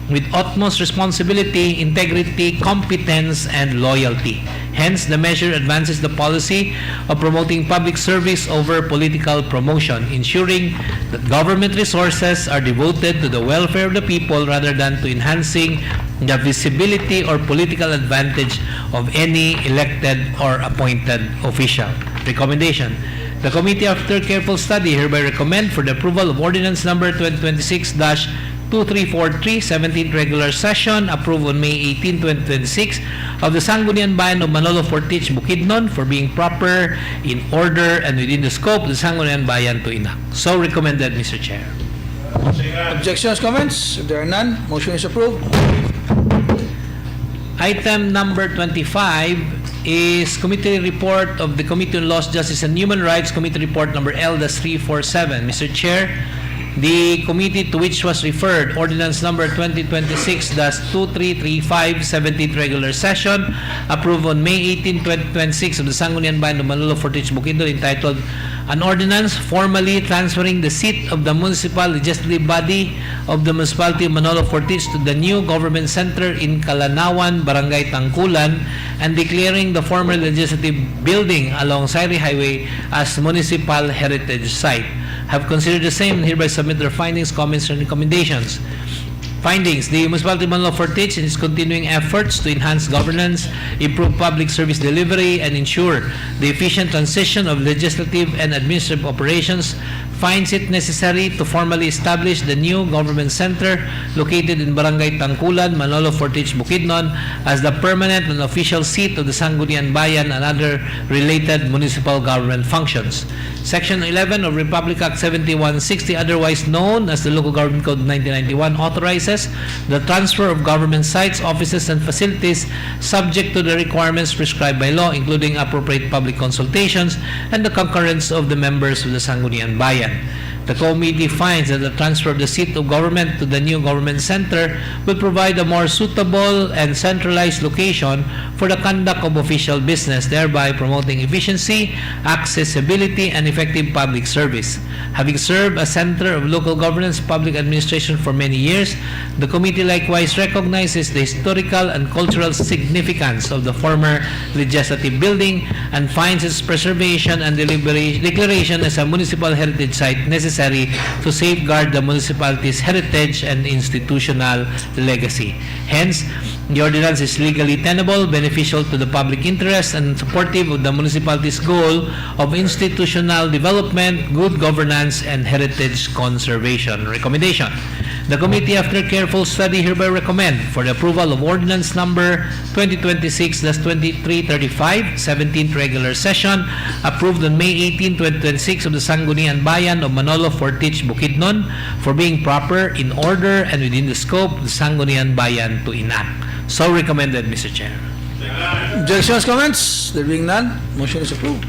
with utmost responsibility, integrity, competence, and loyalty. Hence, the measure advances the policy of promoting public service over political promotion, ensuring that government resources are devoted to the welfare of the people rather than to enhancing the visibility or political advantage of any elected or appointed official. Recommendation. The committee, after careful study, hereby recommend for the approval of Ordinance Number 2026-2343, 17th regular session, approved on May 18, 2026, of the Sangguniang Bayan of Manolo Fortich, Bukidnon, for being proper, in order, and within the scope of the Sangguniang Bayan to enact. So recommended, Mr. Chair. Objections, comments? If there are none, motion is approved. Item number 25 is Committee Report of the Committee on Laws, Justice, and Human Rights, Committee Report number L-347. Mr. Chair, the committee to which was referred, Ordinance number 2026-2335, 17th regular session, approved on May 18, 2026 of the Sangguniang Bayan of Manolo Fortich, Bukidnon, entitled An Ordinance Formally Transferring the Seat of the Municipal Legislative Body of the Municipality of Manolo Fortich to the new Government Center in Kalanawan, Barangay Tangkulan, and declaring the former legislative building along Sairi Highway as Municipal Heritage Site. Have considered the same and hereby submit their findings, comments, and recommendations. Findings. The Municipality of Manolo Fortich, in its continuing efforts to enhance governance, improve public service delivery, and ensure the efficient transition of legislative and administrative operations, finds it necessary to formally establish the new government center located in Barangay Tangkulan, Manolo Fortich, Bukidnon as the permanent and official seat of the Sangguniang Bayan and other related municipal government functions. Section 11 of Republic Act 7160, otherwise known as the Local Government Code 1991, authorizes the transfer of government sites, offices, and facilities subject to the requirements prescribed by law, including appropriate public consultations and the concurrence of the members of the Sangguniang Bayan. The committee finds that the transfer of the seat of government to the new government center will provide a more suitable and centralized location for the conduct of official business, thereby promoting efficiency, accessibility, and effective public service. Having served as center of local governance public administration for many years, the committee likewise recognizes the historical and cultural significance of the former legislative building and finds its preservation and declaration as a municipal heritage site necessary to safeguard the municipality's heritage and institutional legacy. Hence, the ordinance is legally tenable, beneficial to the public interest, and supportive of the municipality's goal of institutional development, good governance, and heritage conservation. Recommendation. The committee, after careful study, hereby recommend for the approval of Ordinance Number 2026-2335, 17th regular session, approved on May 18, 2026 of the Sangguniang Bayan of Manolo Fortich, Bukidnon, for being proper, in order, and within the scope of the Sangguniang Bayan to enact. So recommended, Mr. Chair. Objections, comments? There being none, motion is approved.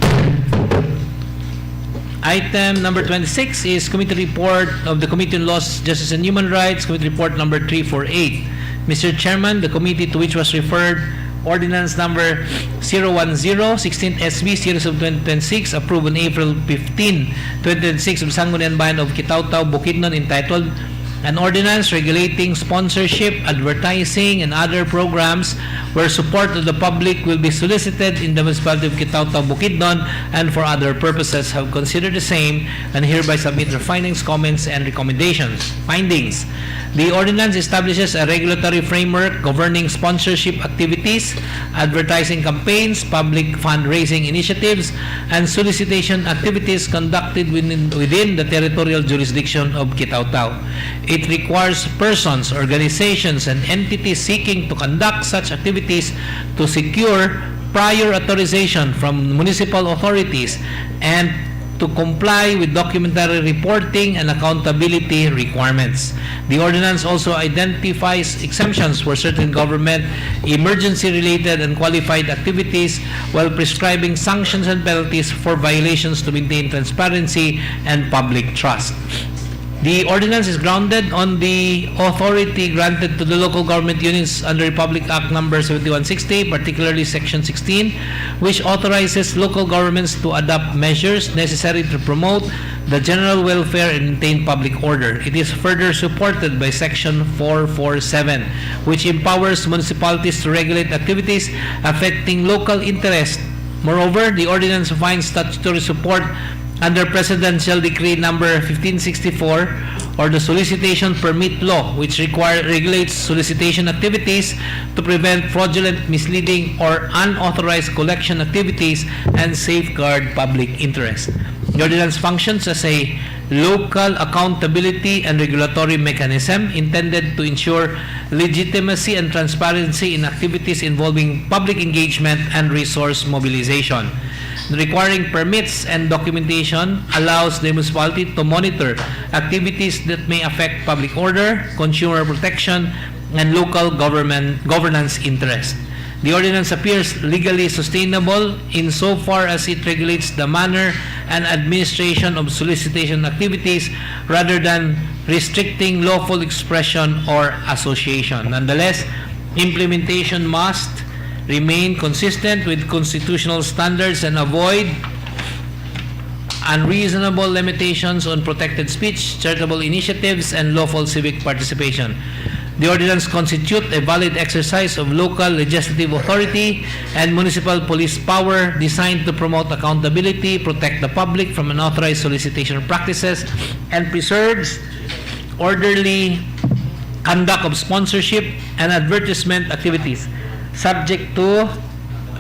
Item number 26 is committee report of the Committee on Laws, Justice and Human Rights, committee report number 348. Mr. Chairman, the committee to which was referred ordinance number 010-16 SB series of 2026 approved on April 15, 2026 of Sangguniang Bayan of Kitaw-Taw, Bukidnon entitled An Ordinance Regulating Sponsorship, Advertising, and Other Programs where support of the public will be solicited in the municipality of Kitaw-Taw, Bukidnon and for other purposes have considered the same and hereby submit their findings, comments, and recommendations. Findings. The ordinance establishes a regulatory framework governing sponsorship activities, advertising campaigns, public fundraising initiatives, and solicitation activities conducted within the territorial jurisdiction of Kitaw-Taw. It requires persons, organizations, and entities seeking to conduct such activities to secure prior authorization from municipal authorities and to comply with documentary reporting and accountability requirements. The ordinance also identifies exemptions for certain government, emergency-related, and qualified activities while prescribing sanctions and penalties for violations to maintain transparency and public trust. The ordinance is grounded on the authority granted to the local government units under Republic Act number 7160, particularly Section 16, which authorizes local governments to adopt measures necessary to promote the general welfare and maintain public order. It is further supported by Section 447, which empowers municipalities to regulate activities affecting local interest. Moreover, the ordinance finds statutory support under Presidential Decree number 1564 or the Solicitation Permit Law, which regulates solicitation activities to prevent fraudulent, misleading, or unauthorized collection activities and safeguard public interest. The ordinance functions as a local accountability and regulatory mechanism intended to ensure legitimacy and transparency in activities involving public engagement and resource mobilization. Requiring permits and documentation allows the municipality to monitor activities that may affect public order, consumer protection, and local governance interest. The ordinance appears legally sustainable insofar as it regulates the manner and administration of solicitation activities rather than restricting lawful expression or association. Nonetheless, implementation must remain consistent with constitutional standards and avoid unreasonable limitations on protected speech, charitable initiatives, and lawful civic participation. The ordinance constitutes a valid exercise of local legislative authority and municipal police power designed to promote accountability, protect the public from unauthorized solicitation practices, and preserves orderly conduct of sponsorship and advertisement activities. Subject to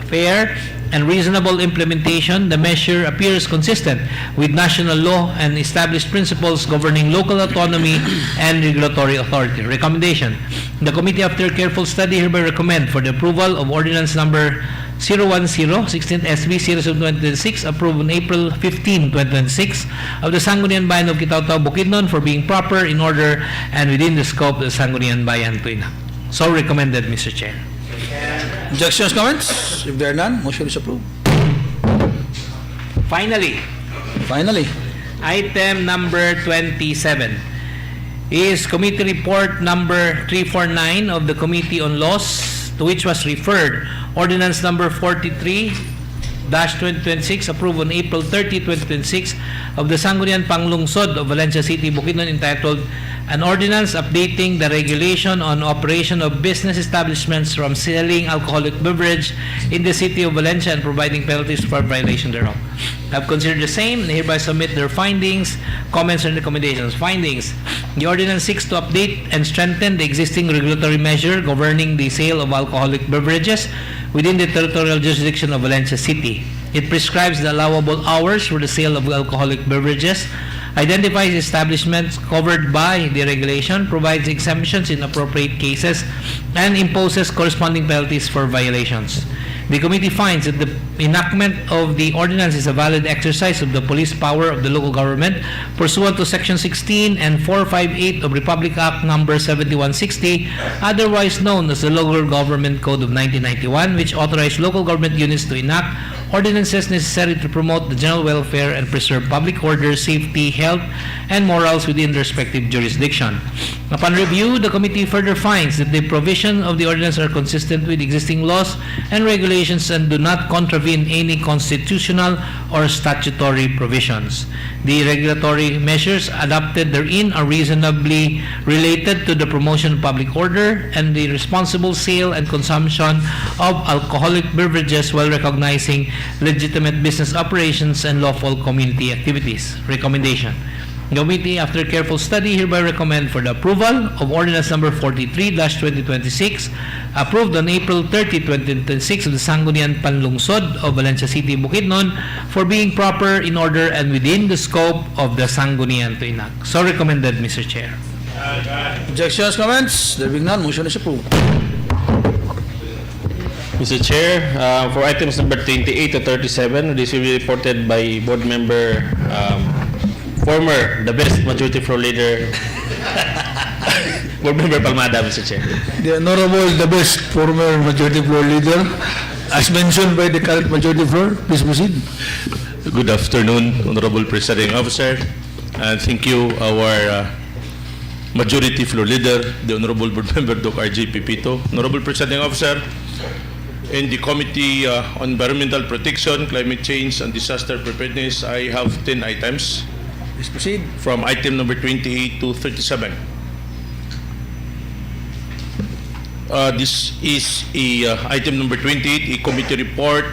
fair and reasonable implementation, the measure appears consistent with national law and established principles governing local autonomy and regulatory authority. Recommendation. The committee, after careful study, hereby recommend for the approval of ordinance number 010-16 SB series of 2026 approved on April 15, 2026 of the Sangguniang Bayan of Kitaw-Taw, Bukidnon for being proper, in order, and within the scope of the Sangguniang Bayan to enact. So recommended, Mr. Chair. Objections, comments? If there are none, motion is approved. Finally, item number 27 is committee report number 349 of the Committee on Laws, to which was referred ordinance number 43-2026 approved on April 30, 2026 of the Sangguniang Panglungsod of Valencia City, Bukidnon entitled An Ordinance Updating the Regulation on Operation of Business Establishments from Selling Alcoholic Beverage in the City of Valencia and Providing Penalties for Violation thereof. Have considered the same and hereby submit their findings, comments, and recommendations. Findings. The ordinance seeks to update and strengthen the existing regulatory measure governing the sale of alcoholic beverages within the territorial jurisdiction of Valencia City. It prescribes the allowable hours for the sale of alcoholic beverages, identifies establishments covered by the regulation, provides exemptions in appropriate cases, and imposes corresponding penalties for violations. The committee finds that the enactment of the ordinance is a valid exercise of the police power of the local government pursuant to Section 16 and 458 of Republic Act Number 7160, otherwise known as the Local Government Code of 1991, which authorized local government units to enact ordinances necessary to promote the general welfare and preserve public order, safety, health, and morals within their respective jurisdiction. Upon review, the committee further finds that the provision of the ordinance are consistent with existing laws and regulations and do not contravene any constitutional or statutory provisions. The regulatory measures adopted therein are reasonably related to the promotion of public order and the responsible sale and consumption of alcoholic beverages while recognizing legitimate business operations and lawful community activities. Recommendation. The committee, after careful study, hereby recommend for the approval of ordinance number 43-2026, approved on April 30, 2026 of the Sangguniang Panlungsod of Valencia City, Bukidnon, for being proper, in order, and within the scope of the Sangguniang to enact. So recommended, Mr. Chair. Objections, comments? There being none, motion is approved. Mr. Chair, for items number 28 to 37, this will be reported by Board Member, former, the best majority floor leader, Board Member Palmada, Mr. Chair. The Honorable, the best former majority floor leader, as mentioned by the current majority floor, please proceed. Good afternoon, Honorable Presiding Officer, and thank you, our majority floor leader, the Honorable Board Member Doc R.J. Pipito. Honorable Presiding Officer, in the Committee on Environmental Protection, Climate Change, and Disaster Preparedness, I have 10 items. Please proceed. From item number 28 to 37. This is item number 28, a committee report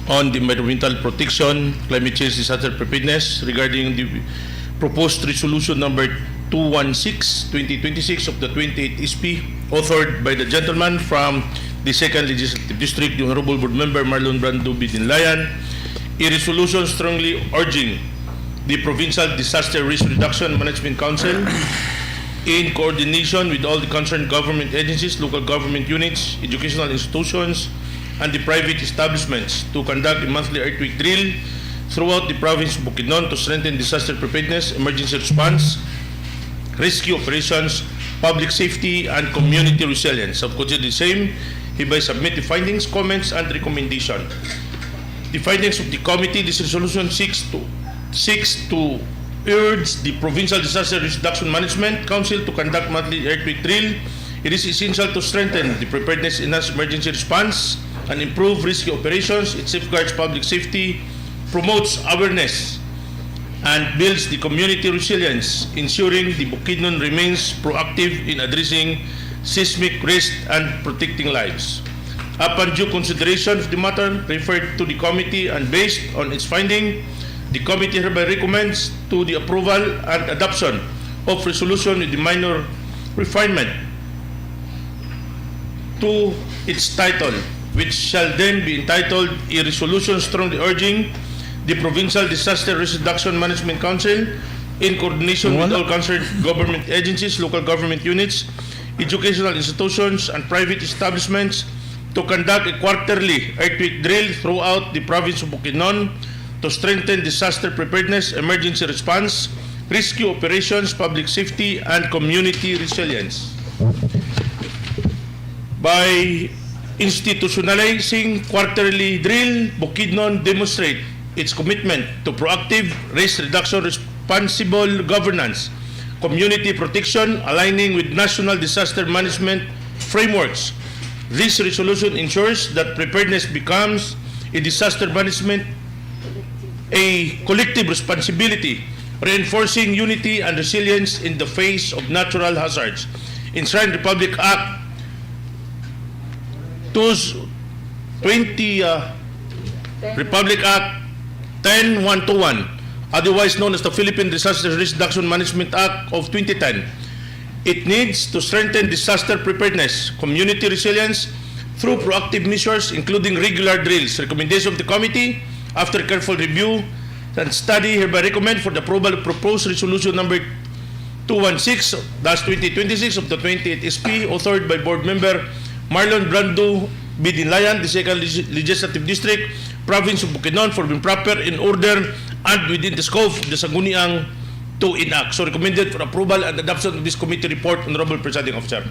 on the environmental protection, climate change, disaster preparedness regarding the proposed resolution number 216/2026 of the 28th SP, authored by the gentleman from the 2nd Legislative District, the Honorable Board Member Marlon Brando Bidinlayan, a resolution strongly urging the Provincial Disaster Risk Reduction Management Council, in coordination with all the concerned government agencies, local government units, educational institutions, and the private establishments, to conduct a monthly earthquake drill throughout the province of Bukidnon to strengthen disaster preparedness, emergency response, rescue operations, public safety, and community resilience. I've considered the same. Hereby submit the findings, comments, and recommendation. The findings of the committee, this resolution seeks to urge the Provincial Disaster Risk Reduction Management Council to conduct monthly earthquake drill. It is essential to strengthen the preparedness, enhance emergency response, and improve rescue operations. It safeguards public safety, promotes awareness, and builds the community resilience, ensuring the Bukidnon remains proactive in addressing seismic risk and protecting lives. Upon due consideration of the matter referred to the committee and based on its finding, the committee hereby recommends to the approval and adoption of resolution with the minor refinement to its title, which shall then be entitled a resolution strongly urging the Provincial Disaster Risk Reduction Management Council, in coordination with all concerned government agencies, local government units, educational institutions, and private establishments, to conduct a quarterly earthquake drill throughout the province of Bukidnon to strengthen disaster preparedness, emergency response, rescue operations, public safety, and community resilience. By institutionalizing quarterly drill, Bukidnon demonstrate its commitment to proactive risk reduction, responsible governance, community protection, aligning with national disaster management frameworks. This resolution ensures that preparedness becomes a disaster management a collective responsibility, reinforcing unity and resilience in the face of natural hazards. Enshrined Republic Act 20 Republic Act 10121, otherwise known as the Philippine Disaster Risk Reduction Management Act of 2010. It needs to strengthen disaster preparedness, community resilience through proactive measures, including regular drills. Recommendation of the committee, after careful review and study, hereby recommend for the approval of proposed resolution number 216/2026 of the 28th SP, authored by Board Member Marlon Brando Bidinlayan, the second legislative district, province of Bukidnon, for being proper in order and within the scope of the Sangguniang to enact. So recommended for approval and adoption of this committee report, Honorable Presiding Officer.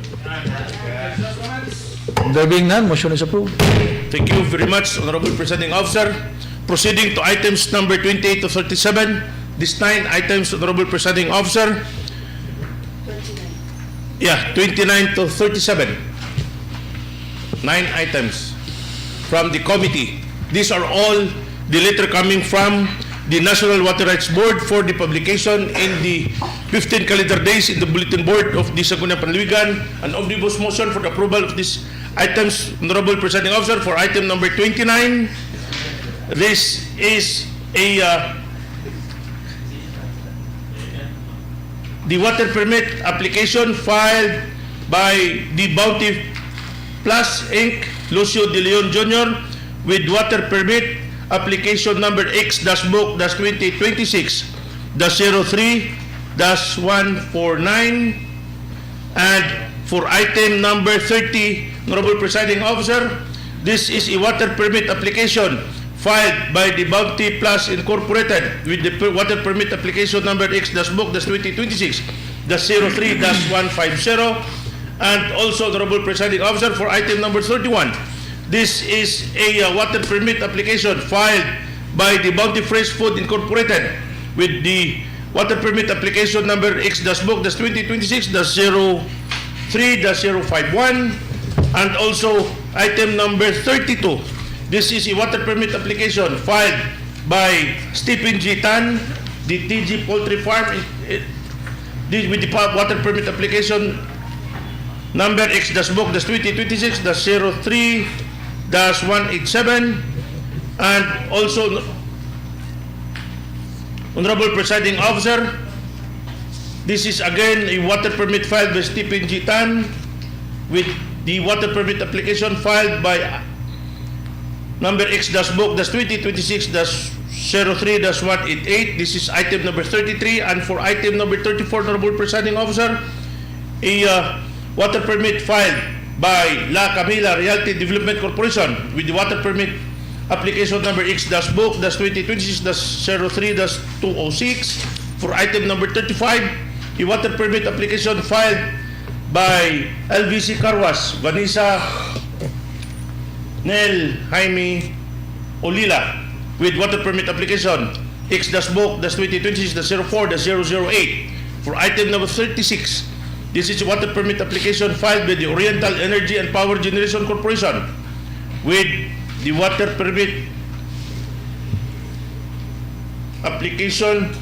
There being none, motion is approved. Thank you very much, Honorable Presiding Officer. Proceeding to items number 28 to 37, these 9 items, Honorable Presiding Officer. 29 to 37. 9 items from the committee. These are all the letter coming from the National Water Rights Board for the publication in the 15 calendar days in the bulletin board of the Sangguniang Panlalawigan. An omnibus motion for the approval of these items, Honorable Presiding Officer, for item number 29. This is the water permit application filed by the Bounty Plus Inc., Lucio De Leon Jr., with water permit application number X-2026-03-149. And for item number 30, Honorable Presiding Officer, this is a water permit application filed by the Bounty Plus Incorporated with the water permit application number X-2026-03-150. And also, Honorable Presiding Officer, for item number 31, this is a water permit application filed by the Bounty Fresh Food Incorporated with the water permit application number X-2026-03-051. And also, item number 32, this is a water permit application filed by Stephen G. Tan, the TG Poultry Farm, with the water permit application number X-2026-03-187. And also, Honorable Presiding Officer, this is again a water permit filed by Stephen G. Tan with the water permit application filed by number X-2026-03-188. This is item number 33. And for item number 34, Honorable Presiding Officer, a water permit filed by La Camila Realty Development Corporation with the water permit application number X-2026-03-206. For item number 35, a water permit application filed by LVC Carwas, Vanessa Nel Jaime Olila with water permit application X-2026-04-008. For item number 36, this is a water permit application filed by the Oriental Energy and Power Generation Corporation with the water permit application,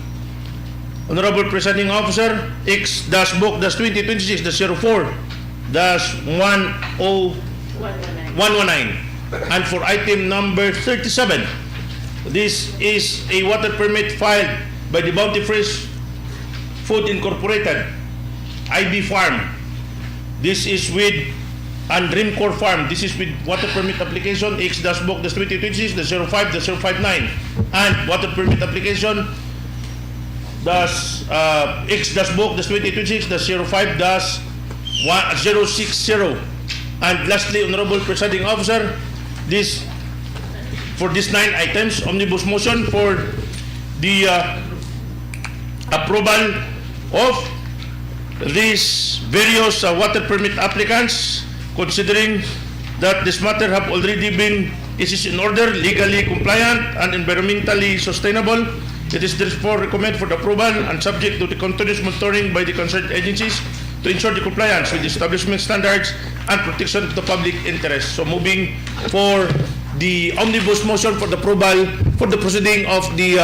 Honorable Presiding Officer, X-BOOK-2026-04-119. And for item number 37, this is a water permit filed by the Bounty Fresh Food Incorporated, IB Farm. This is with and Dreamcore Farm. This is with water permit application X-BOOK-2026-05-059 and water permit application X-BOOK-2026-05-060. And lastly, Honorable Presiding Officer, this for these 9 items, omnibus motion for the approval of these various water permit applicants, considering that this matter have already been issued in order, legally compliant and environmentally sustainable. It is therefore recommended for the approval and subject to the continuous monitoring by the concerned agencies to ensure the compliance with the establishment standards and protection of the public interest. So moving for the omnibus motion for the approval for the proceeding of the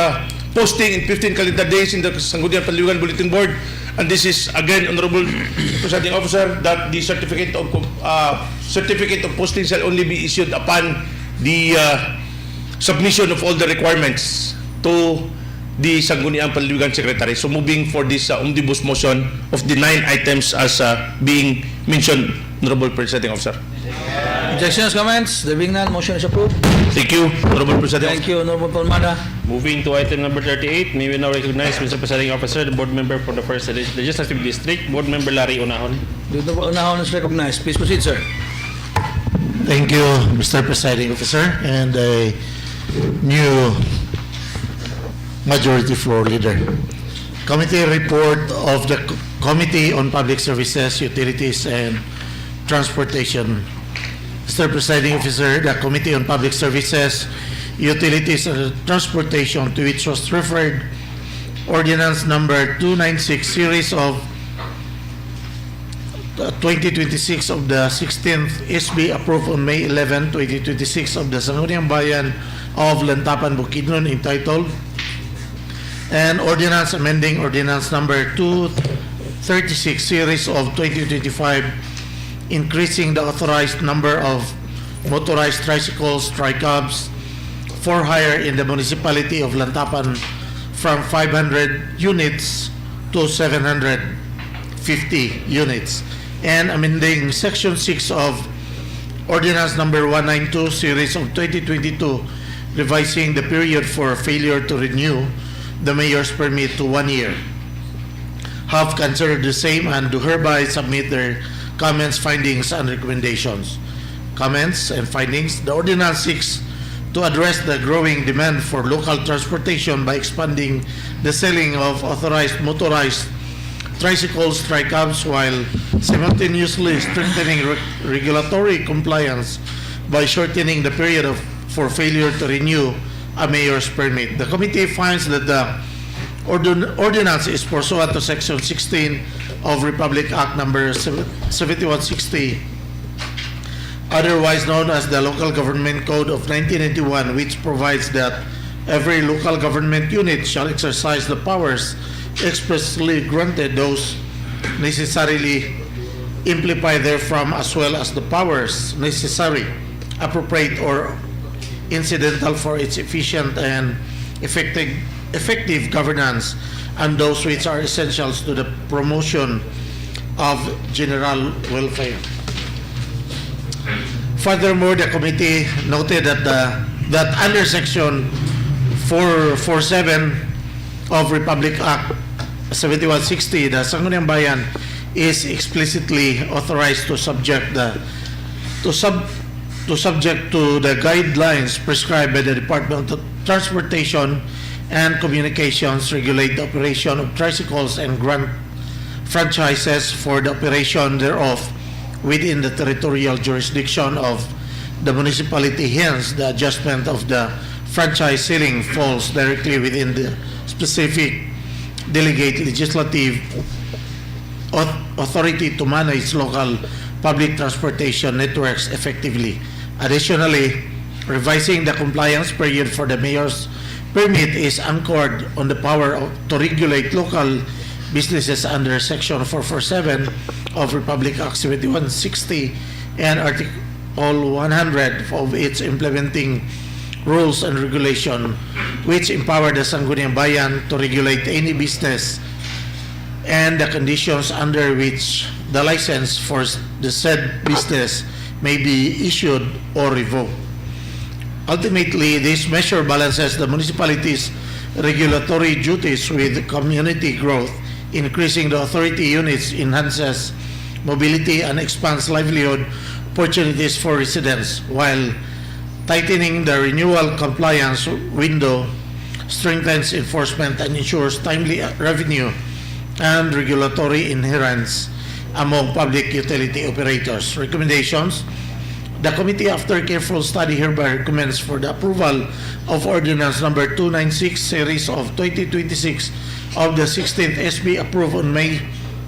posting in 15 calendar days in the Sangguniang Panlalawigan Bulletin Board. And this is again, Honorable Presiding Officer, that the certificate of posting shall only be issued upon the submission of all the requirements to the Sangguniang Panlalawigan Secretary. So moving for this omnibus motion of the 9 items as being mentioned, Honorable Presiding Officer. Objections, comments? There being none, motion is approved. Thank you, Honorable Presiding Thank you, Honorable Palmada. Moving to item number 38, may we now recognize Mr. Presiding Officer, the board member for the first legislative district, Board Member Larry Unahon. Dito po unahon is recognized. Please proceed, sir. Thank you, Mr. Presiding Officer, and a new Majority Floor Leader. Committee report of the Committee on Public Services, Utilities, and Transportation. Mr. Presiding Officer, the Committee on Public Services, Utilities, and Transportation, to which was referred Ordinance Number 296, Series of 2026 of the 16th SB, approved on May 11, 2026 of the Sangguniang Bayan of Lantapan, Bukidnon, entitled, and Ordinance amending Ordinance Number 236, Series of 2025, increasing the authorized number of motorized tricycles, tricabs, for hire in the municipality of Lantapan from 500 units to 750 units, and amending Section 6 of Ordinance Number 192, Series of 2022, revising the period for failure to renew the mayor's permit to 1 year, have considered the same and do hereby submit their comments, findings, and recommendations. Comments and findings. The ordinance seeks to address the growing demand for local transportation by expanding the selling of authorized motorized tricycles, tricabs, while simultaneously strengthening regulatory compliance by shortening the period for failure to renew a mayor's permit. The committee finds that the ordinance is pursuant to Section 16 of Republic Act Number 7160, otherwise known as the Local Government Code of 1991, which provides that every local government unit shall exercise the powers expressly granted, those necessarily implied therefrom, as well as the powers necessary, appropriate, or incidental for its efficient and effective governance, and those which are essentials to the promotion of general welfare. Furthermore, the committee noted that under Section 447 of Republic Act 7160, the Sangguniang Bayan is explicitly authorized to subject to the guidelines prescribed by the Department of Transportation and Communications, regulate the operation of tricycles and grant franchises for the operation thereof within the territorial jurisdiction of the municipality. Hence, the adjustment of the franchise ceiling falls directly within the specific delegate legislative authority to manage local public transportation networks effectively. Additionally, revising the compliance period for the mayor's permit is anchored on the power to regulate local businesses under Section 447 of Republic Act 7160 and Article 100 of its implementing rules and regulation, which empower the Sangguniang Bayan to regulate any business and the conditions under which the license for the said business may be issued or revoked. Ultimately, this measure balances the municipality's regulatory duties with community growth, increasing the authority units, enhances mobility, and expands livelihood opportunities for residents, while tightening the renewal compliance window, strengthens enforcement, and ensures timely revenue and regulatory adherence among public utility operators. Recommendations. The committee, after careful study, hereby recommends for the approval of Ordinance Number 296, Series of 2026 of the 16th SB, approved on May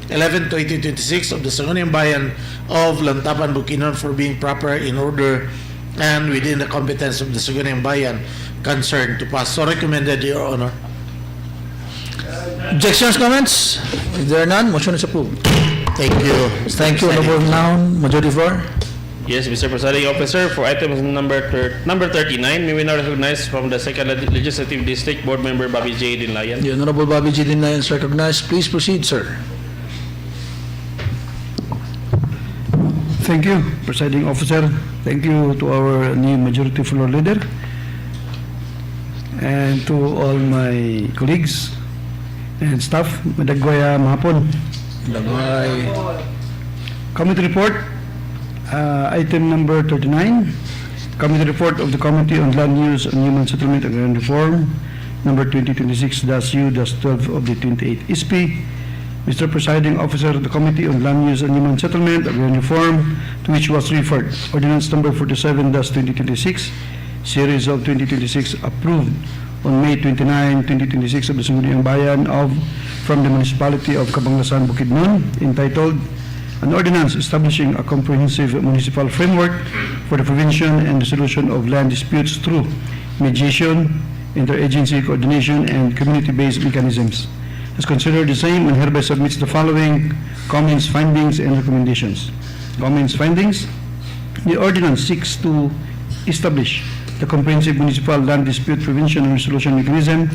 11, 2026 of the Sangguniang Bayan of Lantapan, Bukidnon, for being proper, in order, and within the competence of the Sangguniang Bayan concerned to pass. So recommended, Your Honor. Objections, comments? If there are none, motion is approved. Thank you. Thank you, Honorable Noun. Majority floor. Yes, Mr. Presiding Officer, for item number 39, may we now recognize from the Second Legislative District Board Member Bobby J. Dinlayan. The Honorable Bobby J. Dinlayan is recognized. Please proceed, sir. Thank you, Presiding Officer. Thank you to our new Majority Floor Leader and to all my colleagues and staff. Madagwaya mahapon. Dagway. Committee report. Item number 39, Committee Report of the Committee on Land Use and Human Settlement and Agrarian Reform, number 2026-U-12 of the 28th ISP. Mr. Presiding Officer of the Committee on Land Use and Human Settlement, Agrarian Reform, to which was referred, Ordinance number 47-2026, Series of 2026, approved on May 29, 2026 of the Sangguniang Bayan from the Municipality of Cabanglasan, Bukidnon, entitled An Ordinance Establishing a Comprehensive Municipal Framework for the Prevention and Resolution of Land Disputes through Mediation, Interagency Coordination, and Community-Based Mechanisms. Has considered the same and hereby submits the following comments, findings, and recommendations. Comments, findings. The ordinance seeks to establish the comprehensive municipal land dispute prevention and resolution mechanism,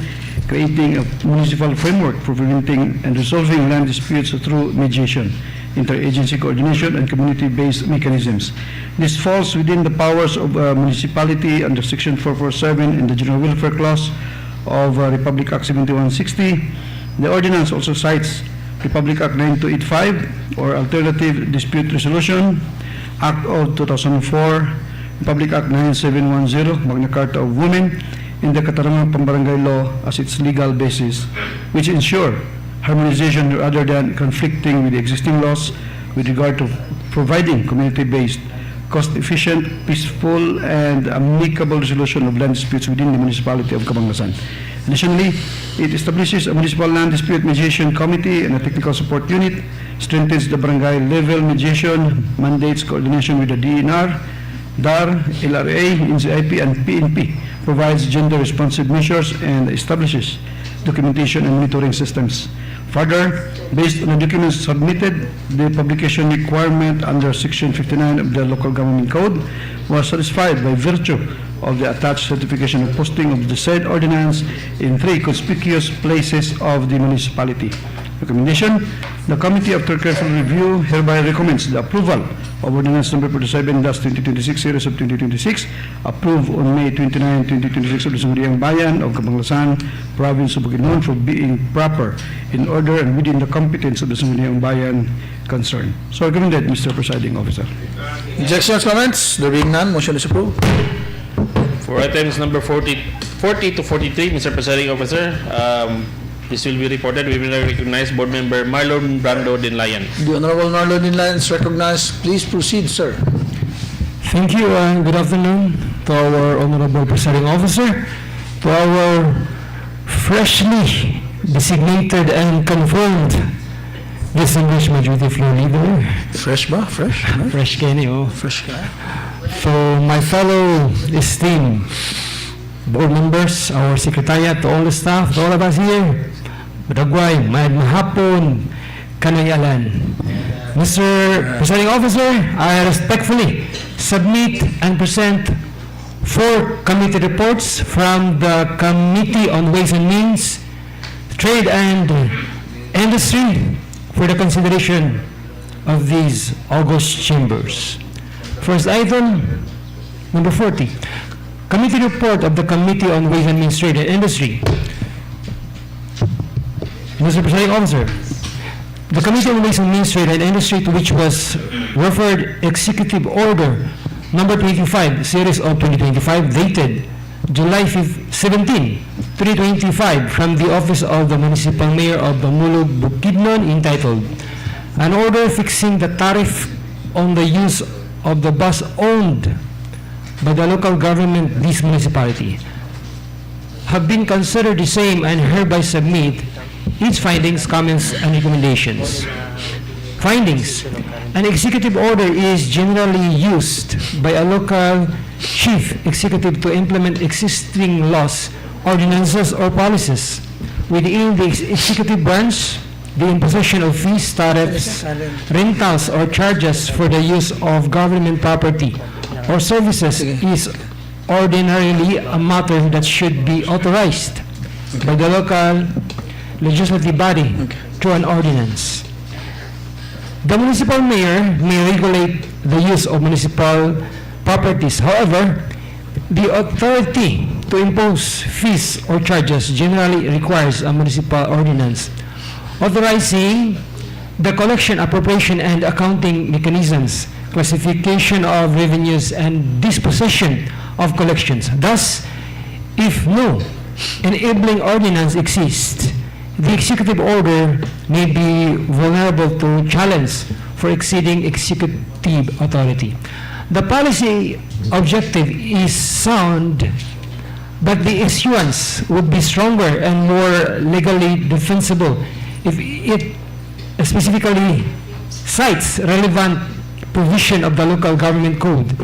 creating a municipal framework for preventing and resolving land disputes through mediation, interagency coordination, and community-based mechanisms. This falls within the powers of a municipality under Section 447 in the General Welfare Clause of Republic Act 7160. The ordinance also cites Republic Act 9285 or Alternative Dispute Resolution, Act of 2004, Republic Act 9710, Magna Carta of Women, and the Katarangang Pambarangay Law as its legal basis, which ensure harmonization rather than conflicting with the existing laws with regard to providing community-based, cost-efficient, peaceful, and amicable resolution of land disputes within the municipality of Cabanglasan. Additionally, it establishes a municipal land dispute mediation committee and a technical support unit, strengthens the barangay level mediation, mandates coordination with the DNR, DAR, LRA, NCIP, and PNP, provides gender-responsive measures, and establishes documentation and monitoring systems. Further, based on the documents submitted, the publication requirement under Section 59 of the Local Government Code was satisfied by virtue of the attached certification of posting of the said ordinance in 3 conspicuous places of the municipality. Recommendation: the committee, after careful review, hereby recommends the approval of Ordinance number 47-2026, Series of 2026, approved on May 29, 2026 of the Sangguniang Bayan of Cabanglasan, Province of Bukidnon, for being proper, in order, and within the competence of the Sangguniang Bayan concerned. So recommended, Mr. Presiding Officer. Objections, comments? There being none, motion is approved. For items number 40 to 43, Mr. Presiding Officer, this will be reported. We will recognize Board Member Marlon Brando Dinlayan. The Honorable Marlon Dinlayan is recognized. Please proceed, sir. Thank you and good afternoon to our Honorable Presiding Officer, to our freshly designated and confirmed distinguished Majority Floor Leader. Fresh ba? Fresh? Fresh Kenny, oh. Fresh ka. For my fellow esteemed board members, our secretariat, to all the staff, to all of us here, Madagway, mahapon, kanayalan. Mr. Presiding Officer, I respectfully submit and present 4 committee reports from the Committee on Ways and Means, Trade and Industry for the consideration of these august chambers. First item, number 40. Committee report of the Committee on Ways and Means, Trade and Industry. Mr. Presiding Officer, the Committee on Ways and Means, Trade and Industry, to which was referred Executive Order number 25, Series of 2025, dated July 17, 2025, from the Office of the Municipal Mayor of Bamulog, Bukidnon, entitled An Order Fixing the Tariff on the Use of the Bus Owned by the Local Government, this municipality, have been considered the same and hereby submit its findings, comments, and recommendations. Findings: an executive order is generally used by a local chief executive to implement existing laws, ordinances, or policies within the executive branch. The imposition of fees, tariffs, rentals, or charges for the use of government property or services is ordinarily a matter that should be authorized by the local legislative body through an ordinance. The municipal mayor may regulate the use of municipal properties. However, the authority to impose fees or charges generally requires a municipal ordinance authorizing the collection, appropriation, and accounting mechanisms classification of revenues, and disposition of collections. Thus, if no enabling ordinance exists, the executive order may be vulnerable to challenge for exceeding executive authority. The policy objective is sound, but the issuance would be stronger and more legally defensible if it specifically cites relevant provision of the local government code,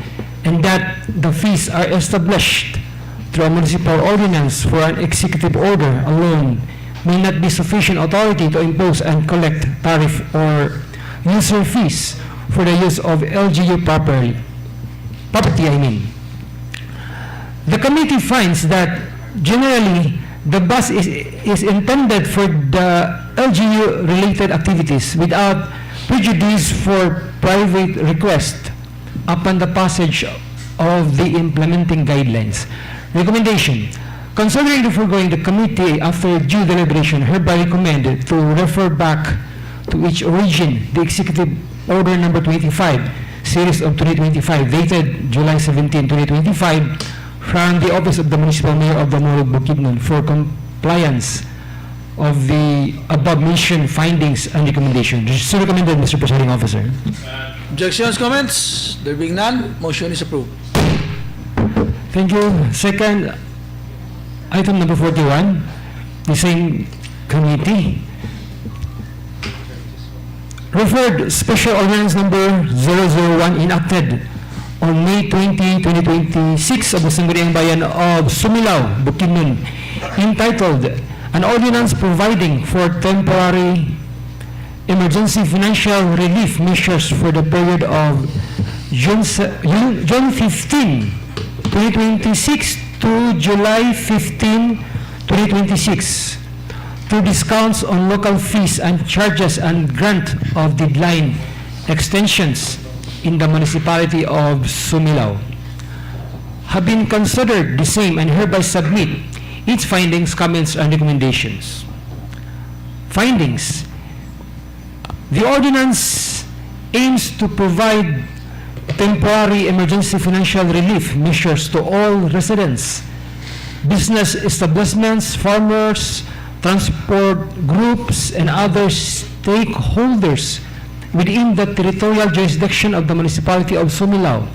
and that the fees are established through a municipal ordinance for an executive order alone may not be sufficient authority to impose and collect tariff or user fees for the use of LGU property. The committee finds that generally the bus is intended for the LGU-related activities without prejudice for private request upon the passage of the implementing guidelines. Recommendation. Considering the foregoing, the committee, after due deliberation, hereby recommended to refer back to its origin the Executive Order Number 25, Series of 2025, dated July 17, 2025, from the Office of the Municipal Mayor of the Morog, Bukidnon, for compliance of the above-mentioned findings and recommendations. So recommended, Mr. Presiding Officer. Objections, comments? There being none, motion is approved. Thank you. Second, item number 41, the same committee referred Special Ordinance Number 001 enacted on May 20, 2026 of the Sangguniang Bayan of Sumilao, Bukidnon, entitled An Ordinance Providing for Temporary Emergency Financial Relief Measures for the period of June 15, 2026 to July 15, 2026, through discounts on local fees and charges and grant of deadline extensions in the municipality of Sumilao, have been considered the same and hereby submit its findings, comments, and recommendations. Findings. The ordinance aims to provide temporary emergency financial relief measures to all residents, business establishments, farmers, transport groups, and other stakeholders within the territorial jurisdiction of the municipality of Sumilao.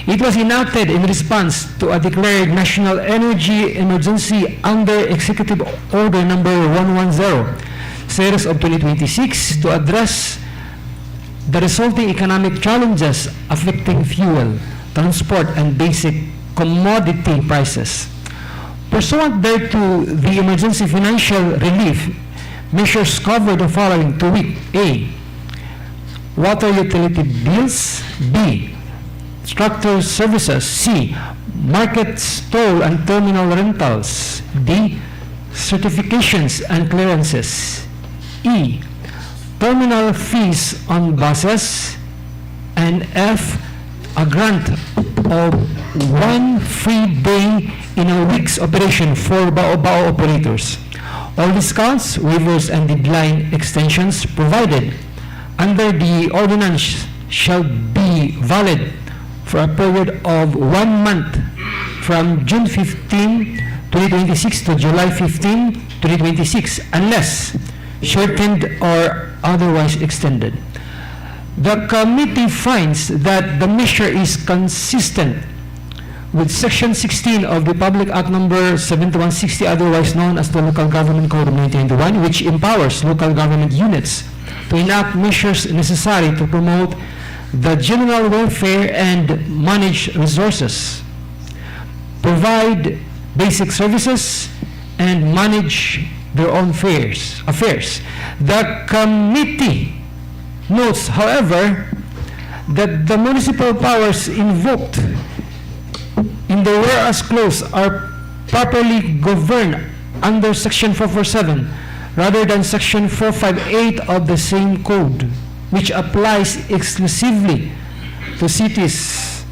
It was enacted in response to a declared national energy emergency under Executive Order Number 110, Series of 2026, to address the resulting economic challenges affecting fuel, transport, and basic commodity prices. Pursuant thereto, the emergency financial relief measures cover the following to wit: A. Water utility bills. B. Structural services. C. Market stall and terminal rentals. D. Certifications and clearances. E. Terminal fees on buses. And F. A grant of 1 free day in a week's operation for bao-bao operators. All discounts, waivers, and deadline extensions provided under the ordinance shall be valid for a period of 1 month from June 15, 2026 to July 15, 2026, unless shortened or otherwise extended. The committee finds that the measure is consistent with Section 16 of the Public Act Number 7160, otherwise known as the Local Government Code of 1991, which empowers local government units to enact measures necessary to promote the general welfare and manage resources, provide basic services, and manage their own affairs. The committee notes, however, that the municipal powers invoked in the whereas clause are properly governed under Section 447 rather than Section 458 of the same code, which applies exclusively to cities,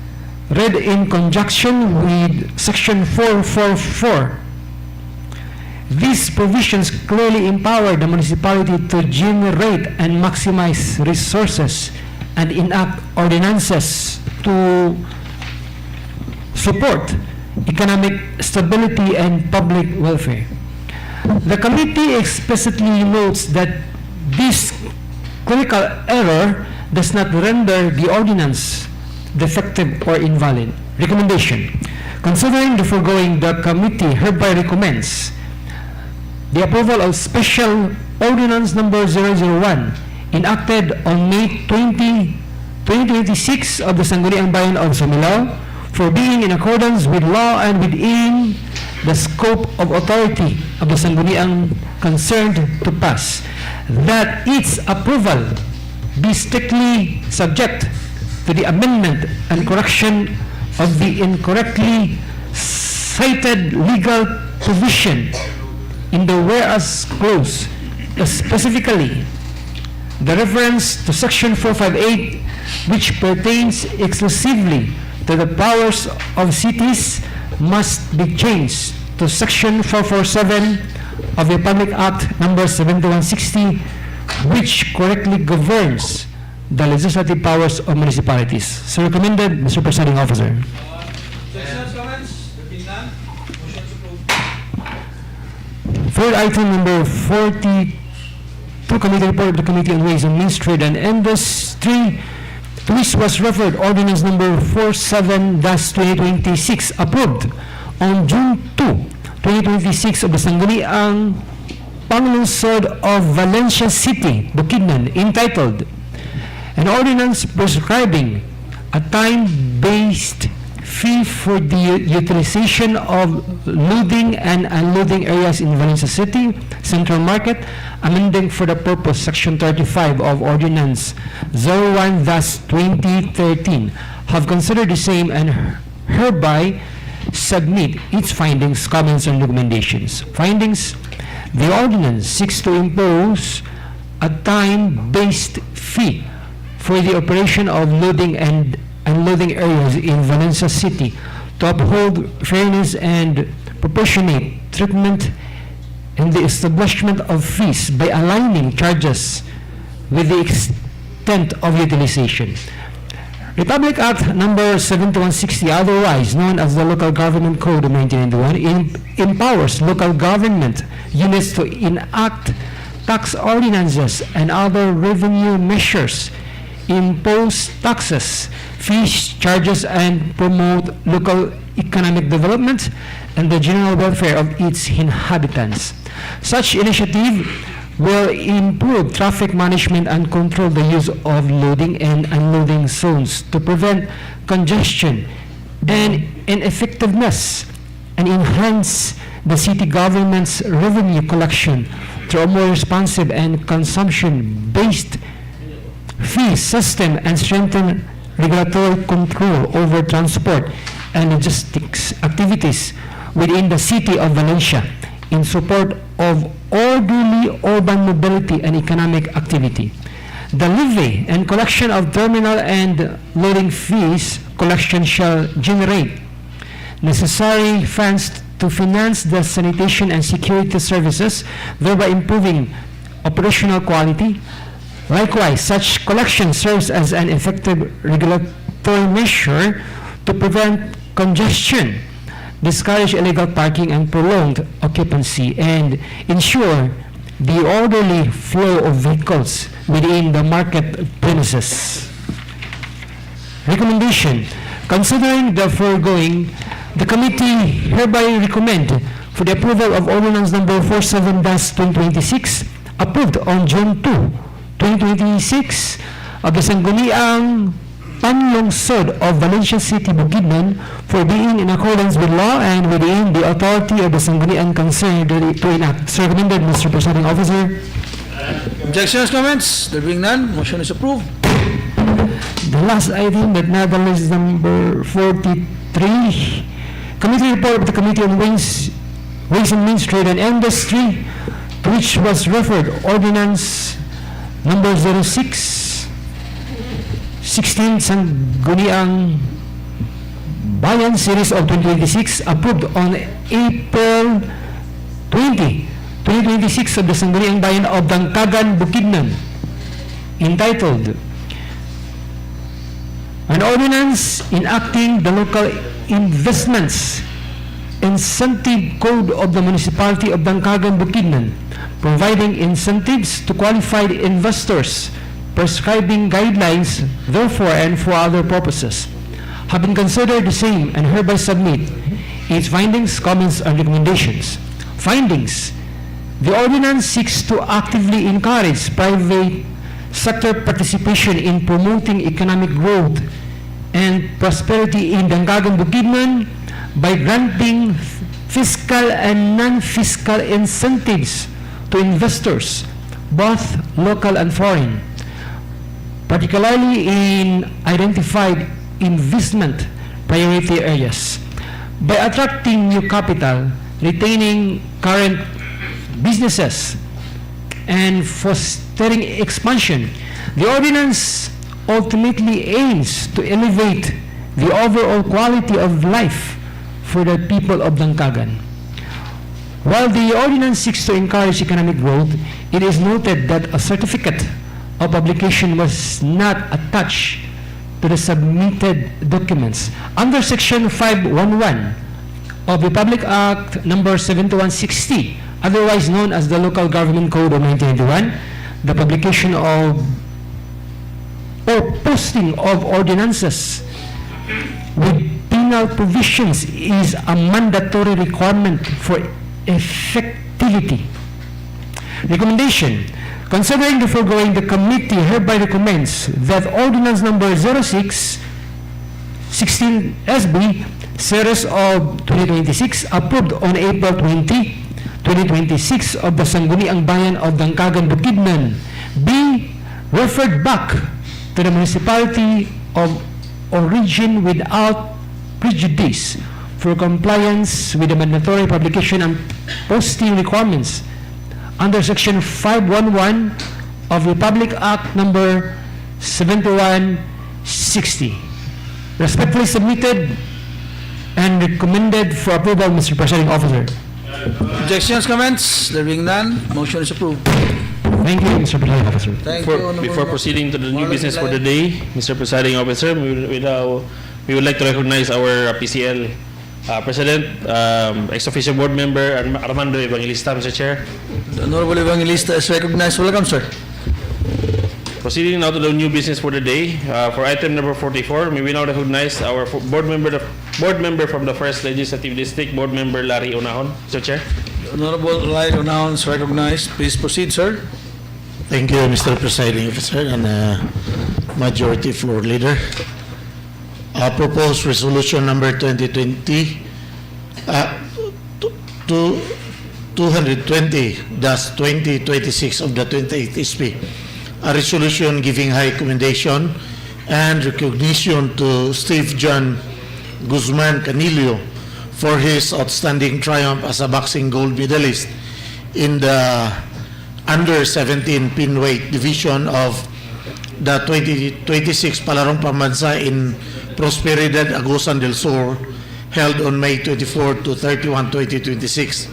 read in conjunction with Section 444. These provisions clearly empower the municipality to generate and maximize resources and enact ordinances to support economic stability and public welfare. The committee explicitly notes that this clerical error does not render the ordinance defective or invalid. Recommendation. Considering the foregoing, the committee hereby recommends the approval of Special Ordinance Number 001 enacted on May 20, 2026 of the Sangguniang Bayan of Sumilao for being in accordance with law and within the scope of authority of the Sangguniang concerned to pass, that its approval be strictly subject to the amendment and correction of the incorrectly cited legal provision in the whereas clause, specifically the reference to section 458, which pertains exclusively to the powers of cities, must be changed to section 447 of the Public Act number 7160, which correctly governs the legislative powers of municipalities. So recommended, Mr. Presiding Officer. Objections, comments? There being none, motion is approved. Third item number 42, committee report of the Committee on Ways and Means, Trade and Industry, to which was referred ordinance number 47-2026, approved on June 2, 2026 of the Sangguniang Panlalawigan of Valencia City, Bukidnon, entitled an ordinance prescribing a time-based fee for the utilization of loading and unloading areas in Valencia City Central Market, amending for the purpose Section 35 of Ordinance 01-2013, have considered the same and hereby submit its findings, comments, and recommendations. Findings: the ordinance seeks to impose a time-based fee for the operation of loading and unloading areas in Valencia City to uphold fairness and proportionate treatment in the establishment of fees by aligning charges with the extent of utilization. Republic Act number 7160, otherwise known as the Local Government Code of 1991, empowers local government units to enact tax ordinances and other revenue measures, impose taxes, fees, charges, and promote local economic development and the general welfare of its inhabitants. Such initiative will improve traffic management and control the use of loading and unloading zones to prevent congestion and ineffectiveness, and enhance the city government's revenue collection through a more responsive and consumption-based fee system, and strengthen regulatory control over transport and logistics activities within the city of Valencia in support of orderly urban mobility and economic activity. The levy and collection of terminal and loading fees collection shall generate necessary funds to finance the sanitation and security services, thereby improving operational quality. Likewise, such collection serves as an effective regulatory measure to prevent congestion, discourage illegal parking and prolonged occupancy, and ensure the orderly flow of vehicles within the market premises. Recommendation: considering the foregoing, the committee hereby recommend for the approval of ordinance number 47-2026, approved on June 2, 2026 of the Sangguniang Panlalawigan of Valencia City, Bukidnon, for being in accordance with law and within the authority of the Sangguniang concerned to enact. So recommended, Mr. Presiding Officer. Objections, comments? There being none, motion is approved. The last item that nonetheless is number 43. Committee report of the Committee on Ways and Means, Trade and Industry, to which was referred ordinance number 06-16 Sangguniang Bayan Series of 2026, approved on April 20, 2026 of the Sangguniang Bayan of Bangkagan, Bukidnon, entitled An ordinance enacting the local investments incentive code of the municipality of Dangcagan, Bukidnon, providing incentives to qualified investors, prescribing guidelines, therefore, and for other purposes. Having considered the same and hereby submit its findings, comments, and recommendations. Findings. The ordinance seeks to actively encourage private sector participation in promoting economic growth and prosperity in Dangcagan, Bukidnon by granting fiscal and non-fiscal incentives to investors, both local and foreign, particularly in identified investment priority areas, by attracting new capital, retaining current businesses, and fostering expansion. The ordinance ultimately aims to elevate the overall quality of life for the people of Dangcagan. While the ordinance seeks to encourage economic growth, it is noted that a certificate of publication was not attached to the submitted documents. Under Section 511 of the Public Act Number 7160, otherwise known as the Local Government Code of 1991, the publication of or posting of ordinances with penal provisions is a mandatory requirement for effectivity. Recommendation. Considering the foregoing, the committee hereby recommends that Ordinance Number 06-16 SB, Series of 2026, approved on April 20, 2026 of the Sangguniang Bayan of Dangcagan, Bukidnon, be referred back to the municipality of origin without prejudice for compliance with the mandatory publication and posting requirements under Section 511 of the Public Act Number 7160. Respectfully submitted and recommended for approval, Mr. Presiding Officer. Objections, comments? There being none, motion is approved. Thank you, Mr. Presiding Officer. Thank you, Honorable Before proceeding to the new business for the day, Mr. Presiding Officer, we would like to recognize our PCL President, ex-officio board member, Armando Evangelista, Mr. Chair. The Honorable Evangelista is recognized. Welcome, sir. Proceeding now to the new business for the day. For item number 44, may we now recognize our board member from the 1st Legislative District, Board Member Larry Onahon, Mr. Chair. The Honorable Larry Onahon is recognized. Please proceed, sir. Thank you, Mr. Presiding Officer and Majority Floor Leader. Proposed resolution number 220-2026 of the 28th SP. A resolution giving high commendation and recognition to Steve John Guzman Canillo for his outstanding triumph as a boxing gold medalist in the under-17 pinweight division of the 2026 Palarong Pambansa in Prosperidad, Agusan del Sur, held on May 24 to 31, 2026.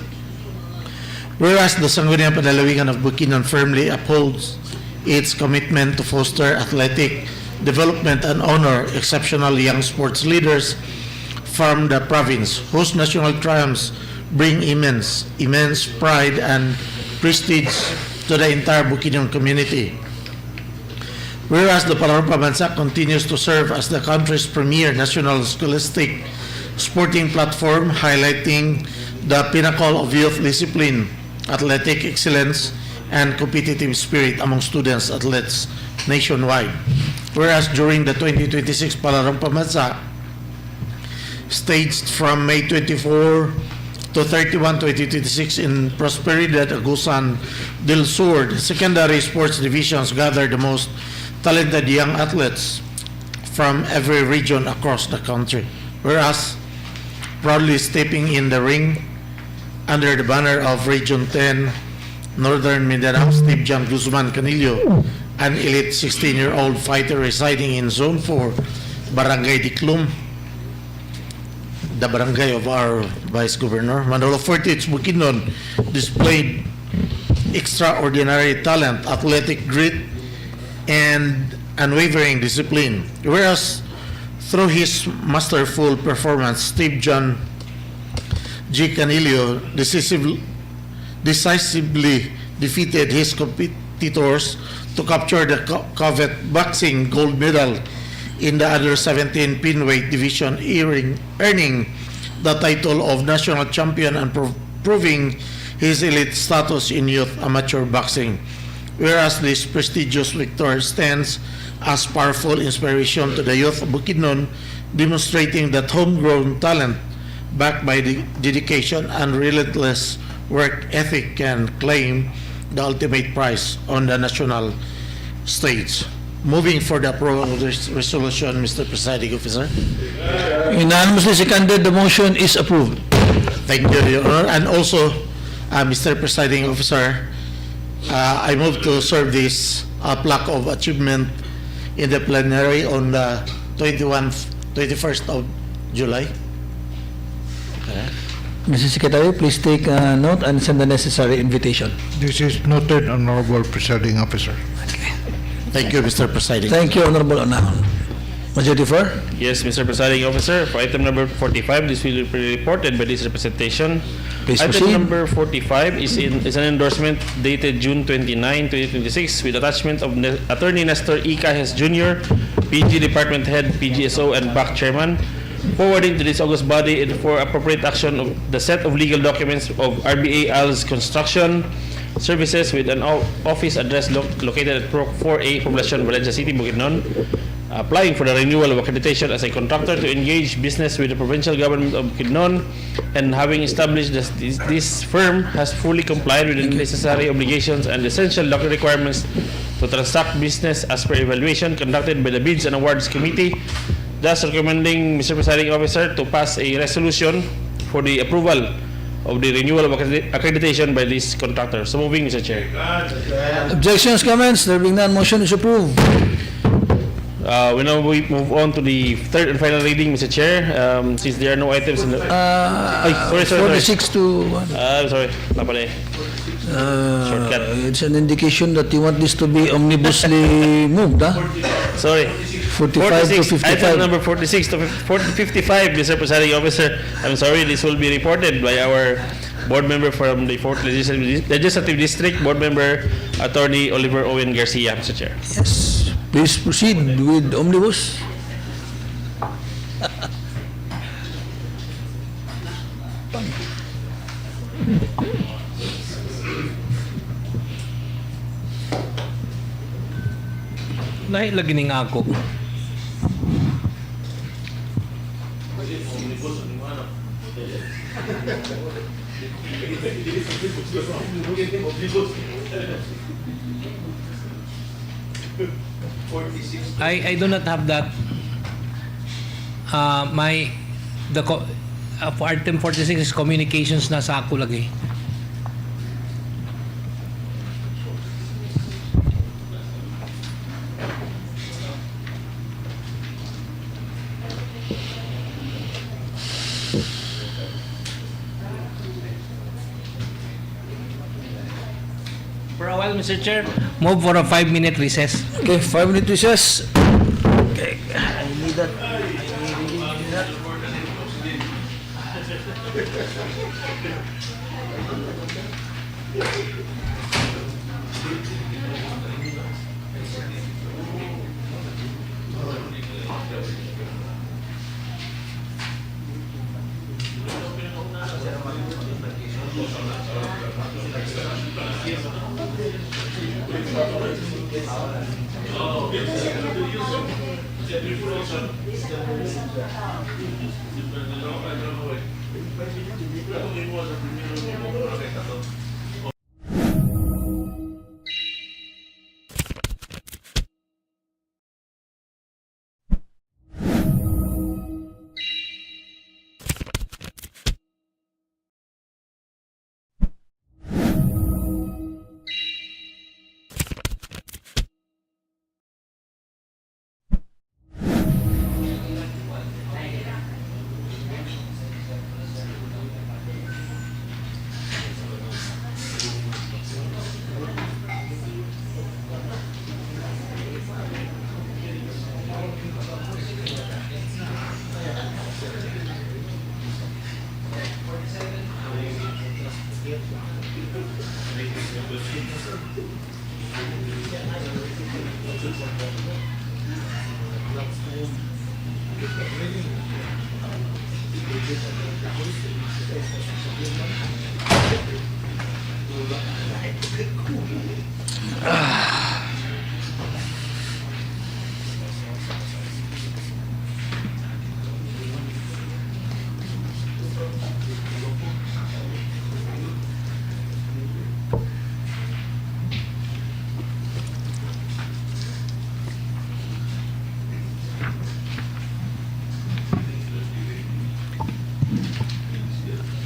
Whereas the Sangguniang Panlalawigan of Bukidnon firmly upholds its commitment to foster athletic development and honor exceptional young sports leaders from the province whose national triumphs bring immense pride and prestige to the entire Bukidnon community. Whereas the Palarong Pambansa continues to serve as the country's premier national scholastic sporting platform, highlighting the pinnacle of youth discipline, athletic excellence, and competitive spirit among students athletes nationwide. Whereas during the 2026 Palarong Pambansa, staged from May 24 to 31, 2026 in Prosperidad, Agusan del Sur, secondary sports divisions gather the most talented young athletes from every region across the country. Whereas, proudly stepping in the ring under the banner of Region 10, Northern Mindanao, Steve John Guzman Canillo, an elite 16-year-old fighter residing in Zone 4, Barangay Diklum, the barangay of our Vice Governor, Manolo Fortich, Bukidnon, displayed extraordinary talent, athletic grit, and unwavering discipline. Whereas Through his masterful performance, Steve John G. Canilio decisively defeated his competitors to capture the coveted boxing gold medal in the under 17 pinweight division, earning the title of national champion and proving his elite status in youth amateur boxing. Whereas this prestigious victory stands as powerful inspiration to the youth of Bukidnon, demonstrating that homegrown talent backed by the dedication and relentless work ethic can claim the ultimate prize on the national stage. Moving for the approval of this resolution, Mr. Presiding Officer. Unanimously seconded, the motion is approved. Thank you, Your Honor. And also, Mr. Presiding Officer, I move to serve this plaque of achievement in the plenary on the 21st of July. Okay. Mr. Secretary, please take note and send the necessary invitation. This is noted, Honorable Presiding Officer. Thank you, Mr. Presiding. Thank you, Honorable Onahon. Majority Floor? Yes, Mr. Presiding Officer, for item number 45, this will be reported by this representation. Please Item proceed. number 45 is an endorsement dated June 29, 2026 with attachment of Attorney Nestor E. Cajes Jr., PG Department Head, PGSO, and BAC Chairman, forwarding to this august body and for appropriate action of the set of legal documents of RBA Al's Construction Services with an office address located at Pro 4A, Poblacion, Valencia City, Bukidnon, applying for the renewal of accreditation as a contractor to engage business with the provincial government of Bukidnon, and having established that this firm has fully complied with the necessary obligations and essential document requirements to transact business as per evaluation conducted by the Bids and Awards Committee, thus recommending, Mr. Presiding Officer, to pass a resolution for the approval of the renewal of accreditation by this contractor. So moving, Mr. Chair. Objections, comments? There being none, motion is approved. We now move on to the third and final reading, Mr. Chair. Since there are no items in the... sorry. 46 to 1. I'm sorry. Napali. Shortcut. It's an indication that you want this to be omnibusly moved, huh? Sorry. 45 to 55. Item number 46 to 55, Mr. Presiding Officer. I'm sorry, this will be reported by our board member from the 4th Legislative District, board member Attorney Oliver Owen Garcia, Mr. Chair. Yes. Please proceed with omnibus. Lahi lagi ning ako. I do not have that. For item 46 is communications na sa ako lagi. For a while, Mr. Chair, move for a 5-minute recess. Okay, 5-minute recess. Okay, I need that.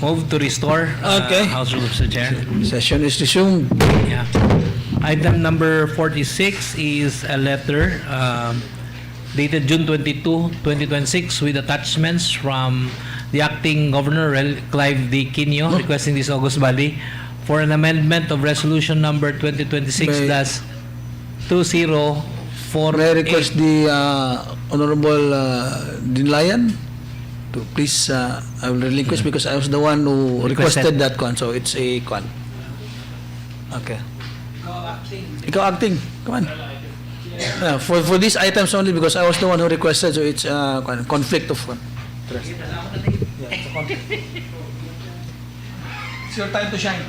Move to restore. Okay. House Rules, Mr. Chair. Session is resumed. Yeah. Item number 46 is a letter dated June 22, 2026 with attachments from the acting governor, Clive D. Quino, requesting this August body for an amendment of resolution number 2026-2048. May I request the Honorable Dinlayan to please, I will relinquish because I was the one who requested that con, so it's a con. Okay. Ikaw acting. Come on. For these items only because I was the one who requested, so it's conflict of interest. It's your time to shine.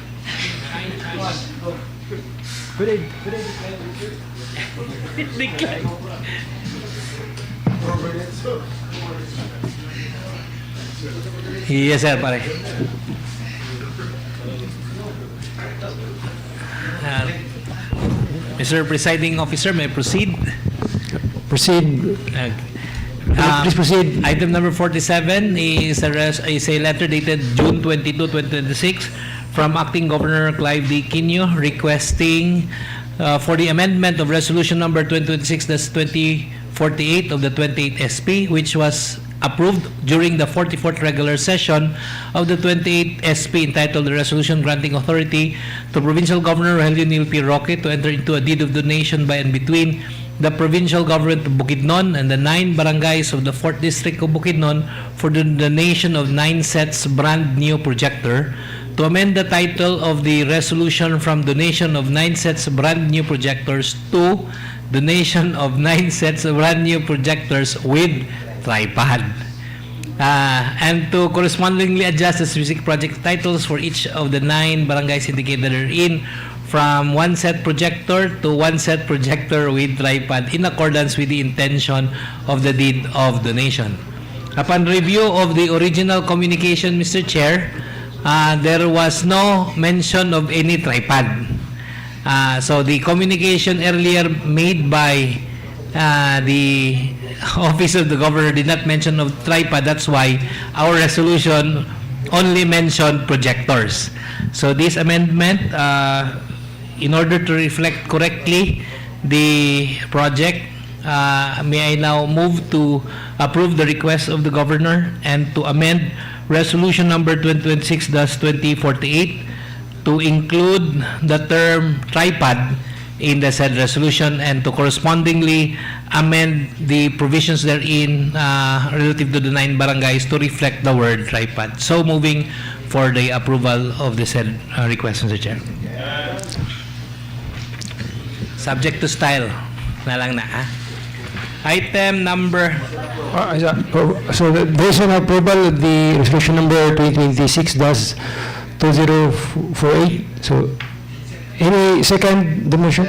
Come on, go. Good Yes, sir, pare. Mr. Presiding Officer, may I proceed? Proceed. Please proceed. Item number 47 is a letter dated June 22, 2026 from Acting Governor Clive D. Quino requesting for the amendment of resolution number 2026-2048 of the 28th SP, which was approved during the 44th regular session of the 28th SP entitled the Resolution Granting Authority to Provincial Governor Rogelio Neil P. Roque to enter into a deed of donation by and between the provincial government of Bukidnon and the 9 barangays of the 4th District of Bukidnon for the donation of 9 sets brand new projector, to amend the title of the resolution from donation of 9 sets brand new projectors to donation of 9 sets brand new projectors with tripod, and to correspondingly adjust the specific project titles for each of the 9 barangays indicated therein from 1 set projector to 1 set projector with tripod in accordance with the intention of the deed of donation. Upon review of the original communication, Mr. Chair, there was no mention of any tripod. So the communication earlier made by the Office of the Governor did not mention of tripod. That's why our resolution only mentioned projectors. So this amendment, in order to reflect correctly the project, may I now move to approve the request of the Governor and to amend resolution number 2026-2048 to include the term tripod in the said resolution and to correspondingly amend the provisions therein relative to the 9 barangays to reflect the word tripod. So moving for the approval of the said request, Mr. Chair. Subject to style na lang na. Item number... So based on approval of the resolution number 2026-2048, so any second the motion?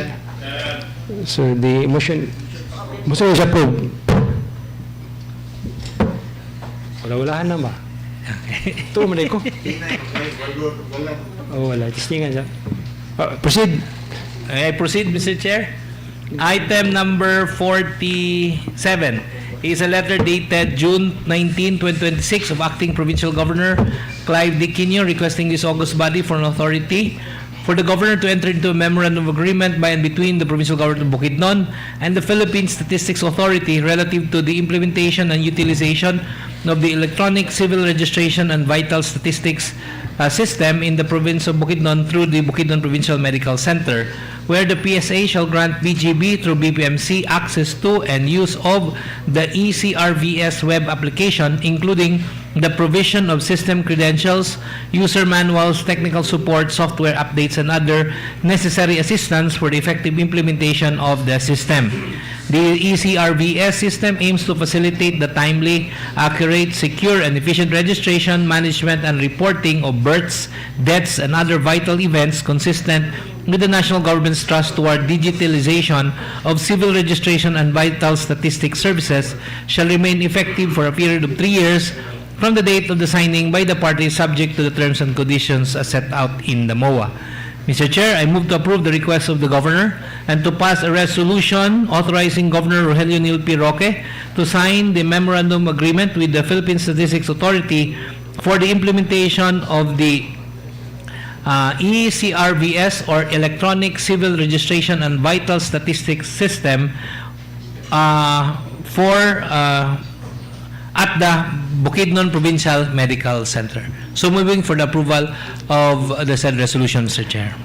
So the motion is approved. Wala-walahan na ba? Ito mo ko. Oh, wala. Tistingan siya. Proceed. I proceed, Mr. Chair. Item number 47 is a letter dated June 19, 2026 of Acting Provincial Governor Clive D. Quino requesting this August body for an authority for the Governor to enter into a memorandum of agreement by and between the Provincial Government of Bukidnon and the Philippine Statistics Authority relative to the implementation and utilization of the electronic civil registration and vital statistics system in the province of Bukidnon through the Bukidnon Provincial Medical Center, where the PSA shall grant BGB through BPMC access to and use of the ECRVS web application, including the provision of system credentials, user manuals, technical support, software updates, and other necessary assistance for the effective implementation of the system. The ECRVS system aims to facilitate the timely, accurate, secure, and efficient registration, management, and reporting of births, deaths, and other vital events consistent with the national government's thrust toward digitalization of civil registration and vital statistics services shall remain effective for a period of 3 years from the date of the signing by the parties, subject to the terms and conditions as set out in the MOA. Mr. Chair, I move to approve the request of the Governor and to pass a resolution authorizing Governor Rogelio Nil P. Roque to sign the memorandum agreement with the Philippine Statistics Authority for the implementation of the ECRVS, or Electronic Civil Registration and Vital Statistics System, at the Bukidnon Provincial Medical Center. So moving for the approval of the said resolution, Mr. Chair.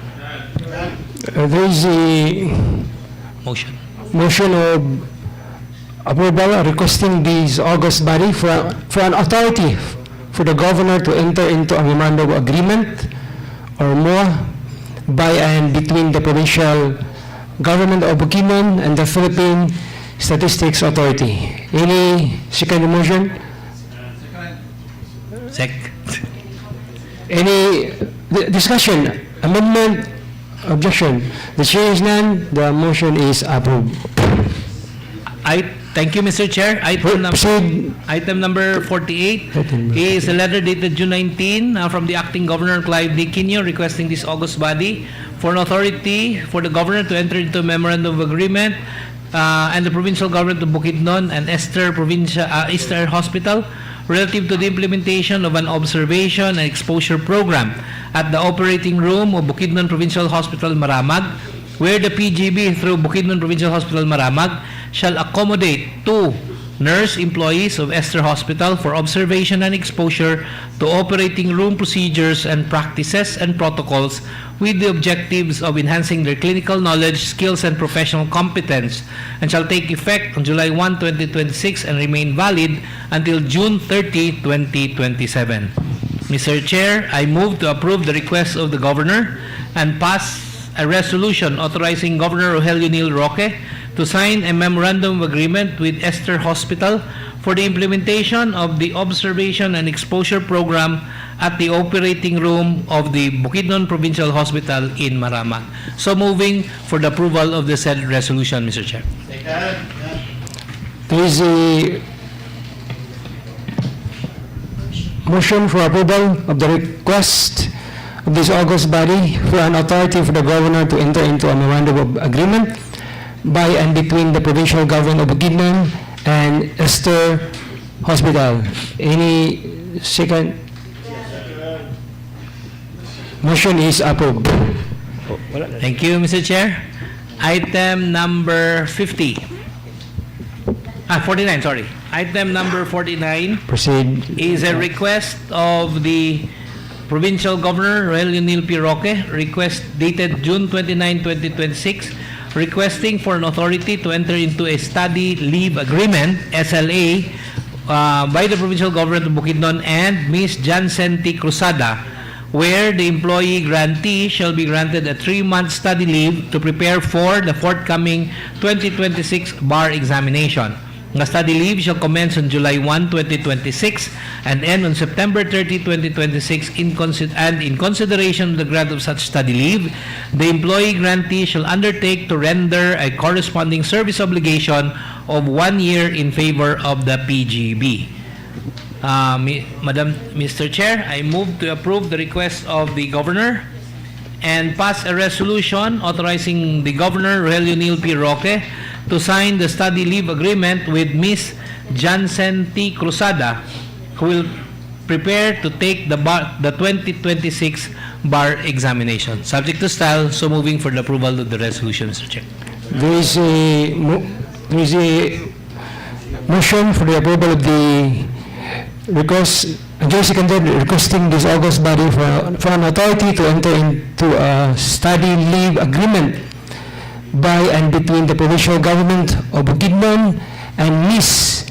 There is a motion of approval requesting this August body for an authority for the governor to enter into a memorandum of agreement or MOA by and between the provincial government of Bukidnon and the Philippine Statistics Authority. Any second motion? Any discussion, amendment, objection? The chair is none. The motion is approved. Thank you, Mr. Chair. Item number 48 is a letter dated June 19 from the Acting Governor Clive D. Quino requesting this August body for an authority for the Governor to enter into a memorandum of agreement and the provincial government of Bukidnon and Easter Hospital relative to the implementation of an observation and exposure program at the operating room of Bukidnon Provincial Hospital, Maramag, where the PGB through Bukidnon Provincial Hospital, Maramag shall accommodate 2 nurse employees of Easter Hospital for observation and exposure to operating room procedures and practices and protocols with the objectives of enhancing their clinical knowledge, skills, and professional competence, and shall take effect on July 1, 2026 and remain valid until June 30, 2027. Mr. Chair, I move to approve the request of the Governor and pass a resolution authorizing Governor Rogelio Nil Roque to sign a memorandum of agreement with Easter Hospital for the implementation of the observation and exposure program at the operating room of the Bukidnon Provincial Hospital in Maramag. So moving for the approval of the said resolution, Mr. Chair. There is a motion for approval of the request of this August body for an authority for the Governor to enter into a memorandum of agreement by and between the provincial government of Bukidnon and Easter Hospital. Any second? Motion is approved. Thank you, Mr. Chair. Item number 49, sorry. Item number 49 Proceed. is a request of the Provincial Governor Rogelio Nil P. Roque, request dated June 29, 2026, requesting for an authority to enter into a study leave agreement, SLA, by the Provincial Government of Bukidnon and Ms. Jansen T. Cruzada, where the employee grantee shall be granted a 3-month study leave to prepare for the forthcoming 2026 bar examination. The study leave shall commence on July 1, 2026 and end on September 30, 2026. In consideration of the grant of such study leave, the employee grantee shall undertake to render a corresponding service obligation of 1 year in favor of the PGB. Mr. Chair, I move to approve the request of the Governor and pass a resolution authorizing the Governor Rogelio Nil P. Roque to sign the study leave agreement with Ms. Jansen T. Cruzada, who will prepare to take the 2026 bar examination. Subject to style, so moving for the approval of the resolution, Mr. Chair. There is a motion for the approval of the request, seconded, requesting this August body for an authority to enter into a study leave agreement by and between the provincial government of Bukidnon and Ms.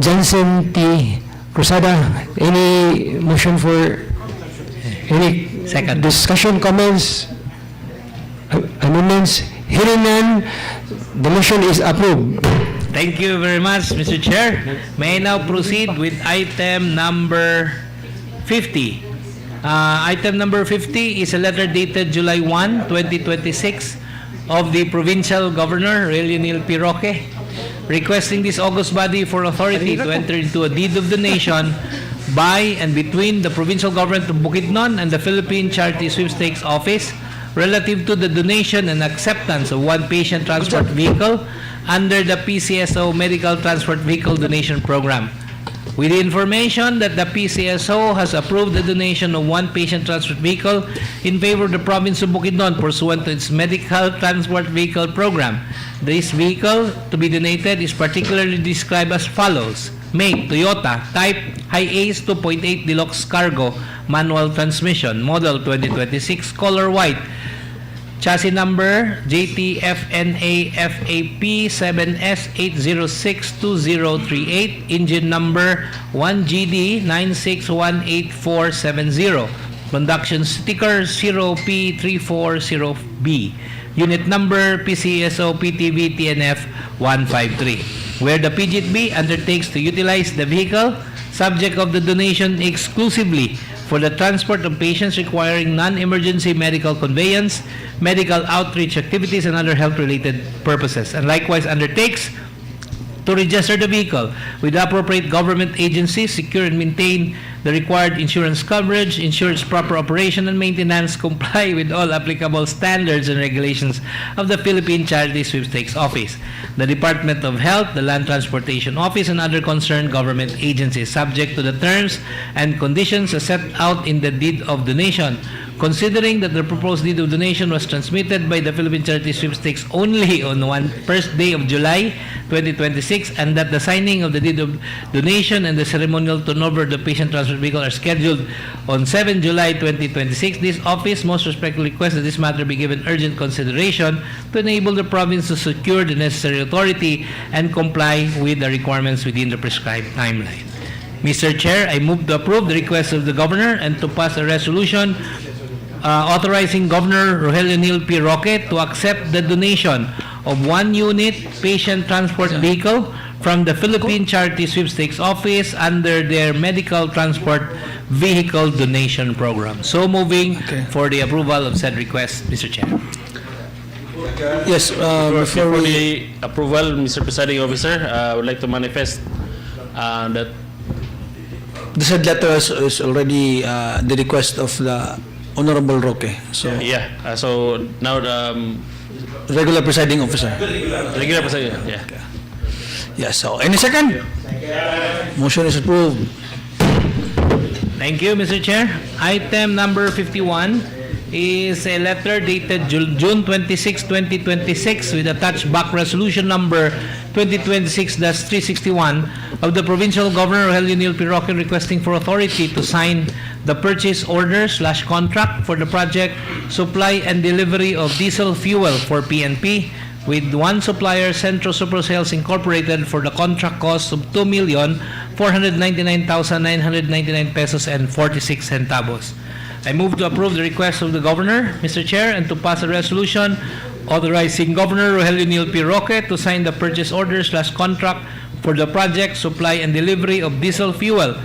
Jansen T. Cruzada, any motion for any Second. discussion, comments, amendments? Hearing none, the motion is approved. Thank you very much, Mr. Chair. May I now proceed with item number 50. Item number 50 is a letter dated July 1, 2026 of the Provincial Governor, Aurelio P. Roque, requesting this august body for authority to enter into a deed of donation by and between the Provincial Government of Bukidnon and the Philippine Charity Sweepstakes Office relative to the donation and acceptance of one patient transport vehicle under the PCSO Medical Transport Vehicle Donation Program. With the information that the PCSO has approved the donation of one patient transport vehicle in favor of the province of Bukidnon pursuant to its Medical Transport Vehicle Program. This vehicle to be donated is particularly described as follows. Make Toyota Type Hi-Ace 2.8 Deluxe Cargo Manual Transmission Model 2026 Color White. Chassis number JTFNA-FAP7S8062038. Engine number 1GD9618470. Conduction sticker 0P340B. Unit number PCSO PTV TNF 153. Where the PGTB undertakes to utilize the vehicle, subject of the donation exclusively for the transport of patients requiring non-emergency medical conveyance, medical outreach activities, and other health-related purposes, and likewise undertakes to register the vehicle with the appropriate government agencies, secure and maintain the required insurance coverage, ensures proper operation and maintenance, comply with all applicable standards and regulations of the Philippine Charity Sweepstakes Office, the Department of Health, the Land Transportation Office, and other concerned government agencies, subject to the terms and conditions as set out in the deed of donation. Considering that the proposed deed of donation was transmitted by the Philippine Charity Sweepstakes only on first day of July 2026, and that the signing of the deed of donation and the ceremonial turnover of the patient transport vehicle are scheduled on 7 July 2026, this office most respectfully requests that this matter be given urgent consideration to enable the province to secure the necessary authority and comply with the requirements within the prescribed timeline. Mr. Chair, I move to approve the request of the Governor and to pass a resolution authorizing Governor Rogelio P. Roque to accept the donation of one unit patient transport vehicle from the Philippine Charity Sweepstakes Office under their Medical Transport Vehicle Donation Program. So moving for the approval of said request, Mr. Chair. Yes, before Before we... the approval, Mr. Presiding Officer, I would like to manifest that The said letter is already the request of the Honorable Roque. So, so now the regular presiding officer. regular presiding, Yes, so any second? Motion is approved. Thank you, Mr. Chair. Item number 51 is a letter dated June 26, 2026 with attached back resolution number 2026-361 of the Provincial Governor Rogelio P. Roque requesting for authority to sign the purchase order/contract for the project supply and delivery of diesel fuel for PNP with one supplier, Centro Super Sales Incorporated, for the contract cost of 2,499,999 pesos and 46 centavos. I move to approve the request of the Governor, Mr. Chair, and to pass a resolution authorizing Governor Rogelio P. Roque to sign the purchase order/contract for the project supply and delivery of diesel fuel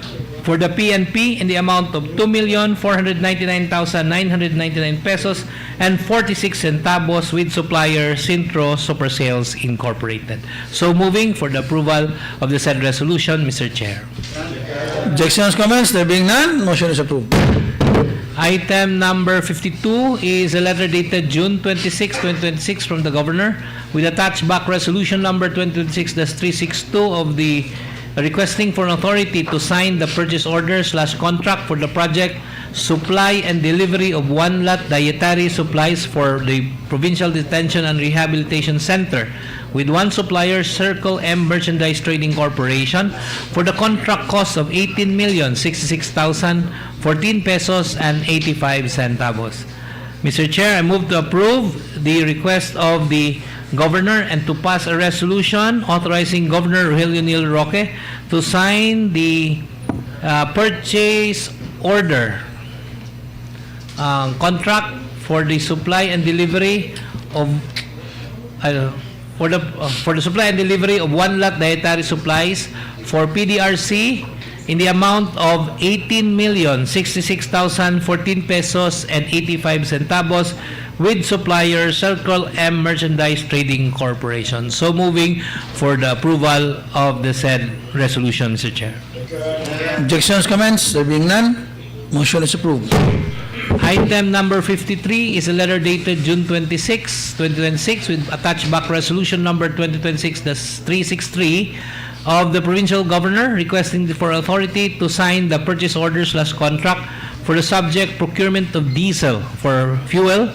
for the PNP in the amount of 2,499,999 pesos and 46 centavos with supplier Centro Super Sales Incorporated. So moving for the approval of the said resolution, Mr. Chair. Objections, comments? There being none, motion is approved. Item number 52 is a letter dated June 26, 2026 from the Governor with attached back resolution number 2026-362 of the requesting for an authority to sign the purchase order/contract for the project supply and delivery of one lot dietary supplies for the Provincial Detention and Rehabilitation Center with one supplier, Circle M Merchandise Trading Corporation, for the contract cost of 18,066,014 pesos and 85 centavos. Mr. Chair, I move to approve the request of the Governor and to pass a resolution authorizing Governor Rogelio Roque to sign the purchase order, contract for the supply and delivery of for the supply and delivery of 1 lakh dietary supplies for PDRC in the amount of 18,066,014 pesos and 85 centavos with supplier Circle M Merchandise Trading Corporation. So moving for the approval of the said resolution, Mr. Chair. Objections, comments? There being none, motion is approved. Item number 53 is a letter dated June 26, 2026 with attached back resolution number 2026-363 of the provincial governor requesting for authority to sign the purchase order/contract for the subject procurement of diesel for fuel,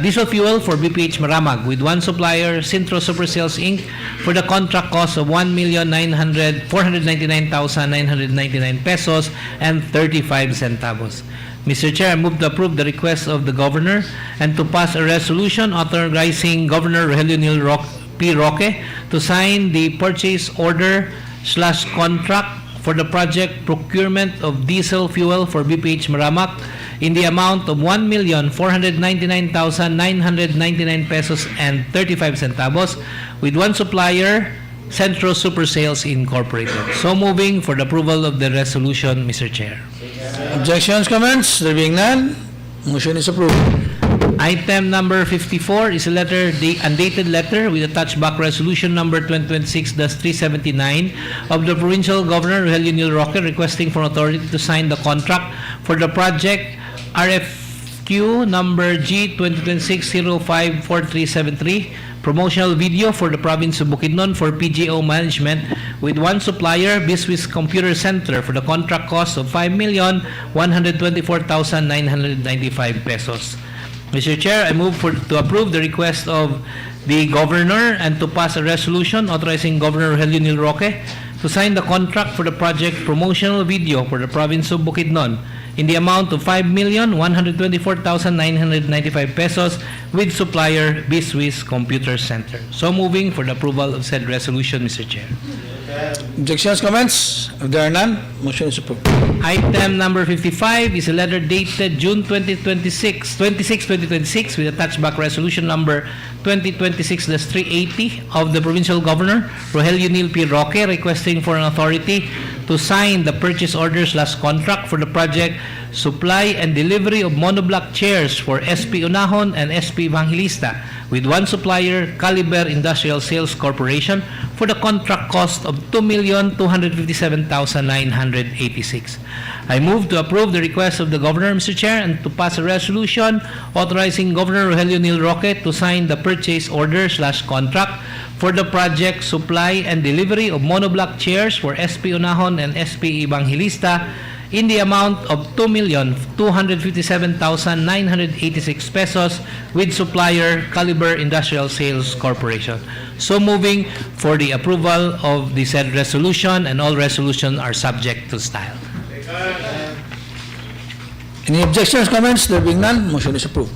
diesel fuel for BPH Maramag with one supplier, Centro Super Sales Inc. for the contract cost of 1,499,999 pesos and 35 centavos. Mr. Chair, I move to approve the request of the Governor and to pass a resolution authorizing Governor Rogelio Nil P. Roque to sign the purchase order/contract for the project procurement of diesel fuel for BPH Maramak in the amount of 1,499,999 pesos and 35 centavos with one supplier, Centro Super Sales Incorporated. So moving for the approval of the resolution, Mr. Chair. Objections, comments? There being none, motion is approved. Item number 54 is a letter, the undated letter with attached back resolution number 2026-379 of the provincial governor Rogelio Nil Roque requesting for authority to sign the contract for the project RFQ number G 2026-054373 promotional video for the province of Bukidnon for PGO management with one supplier, Biswis Computer Center, for the contract cost of 5,124,995 pesos. Mr. Chair, I move to approve the request of the Governor and to pass a resolution authorizing Governor Rogelio Nil Roque to sign the contract for the project promotional video for the province of Bukidnon in the amount of 5,124,995 pesos with supplier Biswis Computer Center. So moving for the approval of said resolution, Mr. Chair. Objections, comments? If there are none, motion is approved. Item number 55 is a letter dated June 26, 2026 with attached back resolution number 2026-380 of the provincial governor Rogelio Nil P. Roque requesting for an authority to sign the purchase order/contract for the project supply and delivery of monoblock chairs for SP Unahon and SP Evangelista with one supplier, Caliber Industrial Sales Corporation, for the contract cost of 2,257,986. I move to approve the request of the Governor, Mr. Chair, and to pass a resolution authorizing Governor Rogelio Nil Roque to sign the purchase order/contract for the project supply and delivery of monoblock chairs for SP Unahon and SP Evangelista in the amount of 2,257,986 pesos with supplier Caliber Industrial Sales Corporation. So moving for the approval of the said resolution, and all resolutions are subject to style. Any objections, comments? There being none, motion is approved.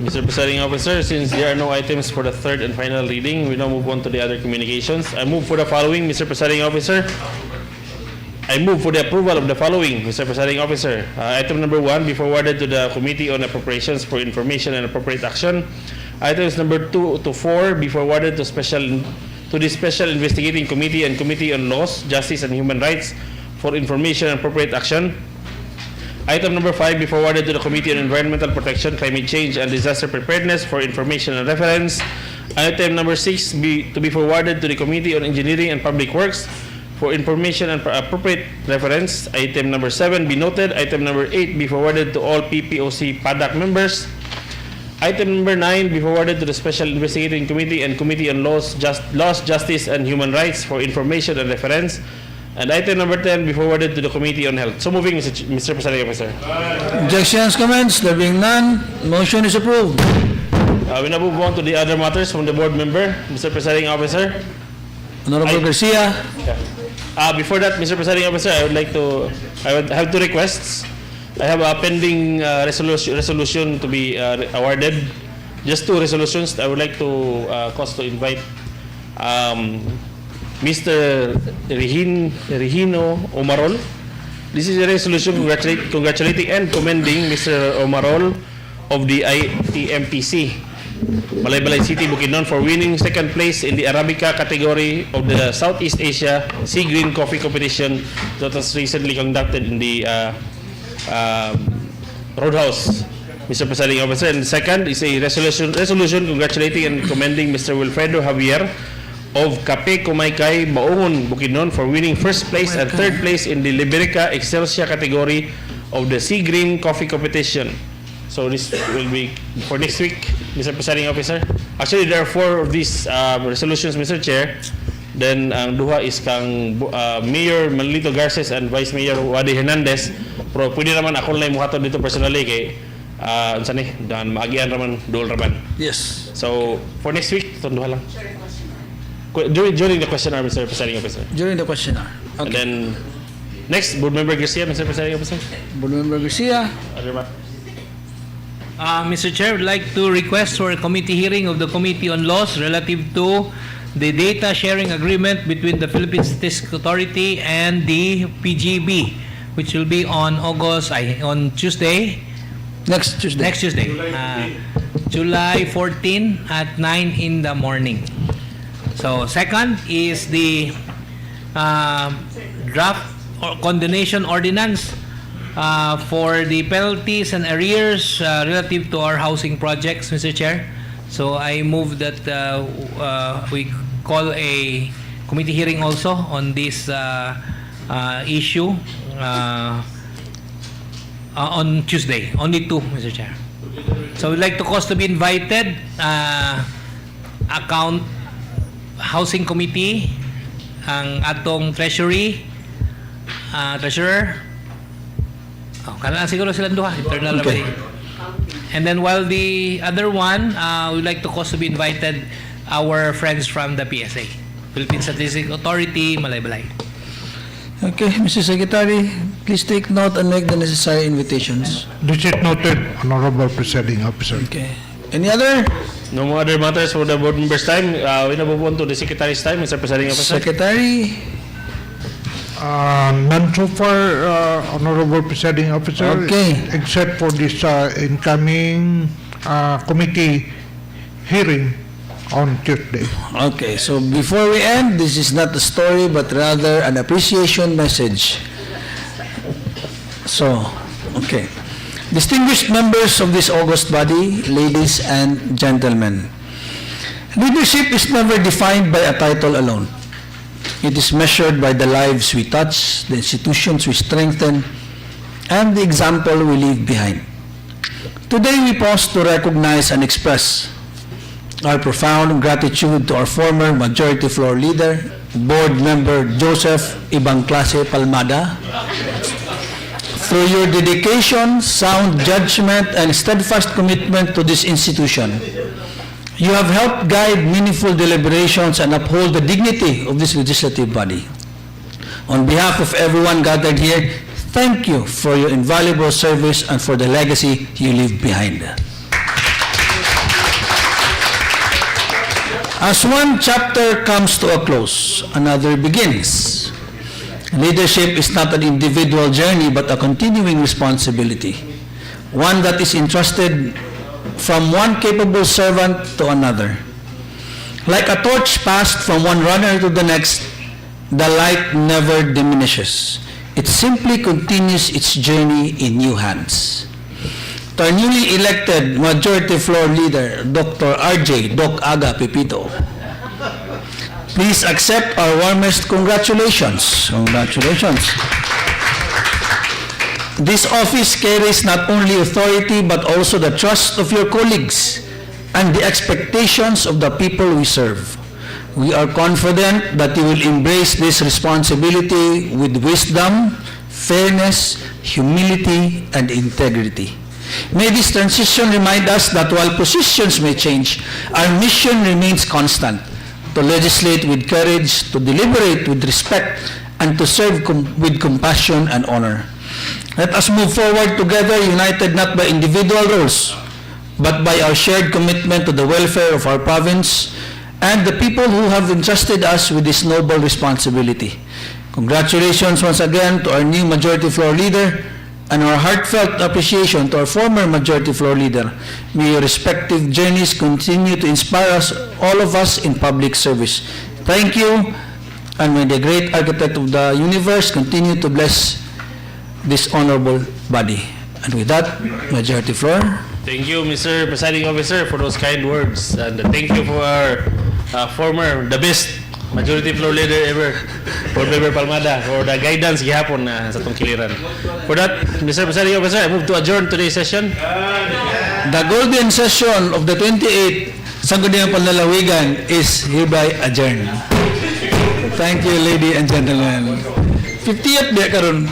Mr. Presiding Officer, since there are no items for the third and final reading, we now move on to the other communications. I move for the following, Mr. Presiding Officer. I move for the approval of the following, Mr. Presiding Officer. Item number 1 be forwarded to the Committee on Appropriations for information and appropriate action. Items number 2 to 4 be forwarded to the Special Investigating Committee and Committee on Laws, Justice and Human Rights for information and appropriate action. Item number 5 be forwarded to the Committee on Environmental Protection, Climate Change and Disaster Preparedness for information and reference. Item number 6 to be forwarded to the Committee on Engineering and Public Works for information and appropriate reference. Item number 7 be noted. Item number 8 be forwarded to all PPOC PADAC members. Item number 9 be forwarded to the Special Investigating Committee and Committee on Laws, Justice and Human Rights for information and reference. And item number 10 be forwarded to the Committee on Health. So moving, Mr. Presiding Officer. Objections, comments? There being none, motion is approved. We now move on to the other matters from the board member, Mr. Presiding Officer. Honorable Garcia. Before that, Mr. Presiding Officer, I would have two requests. I have a pending resolution to be awarded. Just two resolutions. I would like to invite Mr. Regino Omarol This is a resolution congratulating and commending Mr. Omarol of the ITMPC, Malaybalay City, Bukidnon, for winning second place in the Arabica category of the Southeast Asia Sea Green Coffee Competition that was recently conducted in the Roadhouse, Mr. Presiding Officer. And second is a resolution congratulating and commending Mr. Wilfredo Javier of Kape Kumaykay, Baongon, Bukidnon, for winning first place and third place in the Liberica Excelsia category of the Sea Green Coffee Competition. So this will be for next week, Mr. Presiding Officer. Actually, there are 4 of these resolutions, Mr. Chair. Then ang duha is kang Mayor Manlito Garces and Vice Mayor Wadi Hernandez. Pero pwede naman ako lang muhatod dito personally kay unsa ni dan maagian raman duol raman. Yes. So for next week, itong duha lang. During the question hour, Mr. Presiding Officer. During the question hour. And Okay. then next, Board Member Garcia, Mr. Presiding Officer. Board Member Garcia. Mr. Chair, I would like to request for a committee hearing of the Committee on Laws relative to the data sharing agreement between the Philippine Statistics Authority and the PGB, which will be on Tuesday. Next Tuesday. Next Tuesday, July 14 at 9 in the morning. So second is the draft or condonation ordinance for the penalties and arrears relative to our housing projects, Mr. Chair. So I move that we call a committee hearing also on this issue on Tuesday. Only 2, Mr. Chair. So we'd like to cause to be invited Housing Committee, ang atong treasurer. Kailangan siguro silang duha. Internal Okay. And then while the other one, we'd like to cause to be invited our friends from the PSA, Philippine Statistics Authority, Malaybalay. Okay, Mr. Secretary, please take note and make the necessary invitations. This is noted, Honorable Presiding Officer. Okay. Any other? No more other matters for the board members' time. We now move on to the Secretary's time, Mr. Presiding Officer. Secretary? None so far, Honorable Presiding Officer. Okay. Except for this incoming committee hearing on Tuesday. Okay, so before we end, this is not a story but rather an appreciation message. So, okay. Distinguished members of this august body, ladies and gentlemen, leadership is never defined by a title alone. It is measured by the lives we touch, the institutions we strengthen, and the example we leave behind. Today we pause to recognize and express our profound gratitude to our former Majority Floor Leader, Board Member Joseph Ibang Clase Palmada. Through your dedication, sound judgment, and steadfast commitment to this institution, you have helped guide meaningful deliberations and uphold the dignity of this legislative body. On behalf of everyone gathered here, thank you for your invaluable service and for the legacy you leave behind. As one chapter comes to a close, another begins. Leadership is not an individual journey but a continuing responsibility, one that is entrusted from one capable servant to another. Like a torch passed from one runner to the next, the light never diminishes. It simply continues its journey in new hands. To our newly elected Majority Floor Leader, Dr. R.J. Doc Aga Pepito, please accept our warmest congratulations. Congratulations. This office carries not only authority but also the trust of your colleagues and the expectations of the people we serve. We are confident that you will embrace this responsibility with wisdom, fairness, humility, and integrity. May this transition remind us that while positions may change, our mission remains constant: to legislate with courage, to deliberate with respect, and to serve with compassion and honor. Let us move forward together, united not by individual roles, but by our shared commitment to the welfare of our province and the people who have entrusted us with this noble responsibility. Congratulations once again to our new Majority Floor Leader and our heartfelt appreciation to our former Majority Floor Leader. May your respective journeys continue to inspire us, all of us, in public service. Thank you, and may the great architect of the universe continue to bless this honorable body. And with that, Majority Floor. Thank you, Mr. Presiding Officer, for those kind words. And thank you for our the best Majority Floor Leader ever, Board Member Palmada, for the guidance gihapon na sa tong kiliran. For that, Mr. Presiding Officer, I move to adjourn today's session. The golden session of the 28th Sangguniang Panlalawigan is hereby adjourned. Thank you, ladies and gentlemen. 50th dia karon.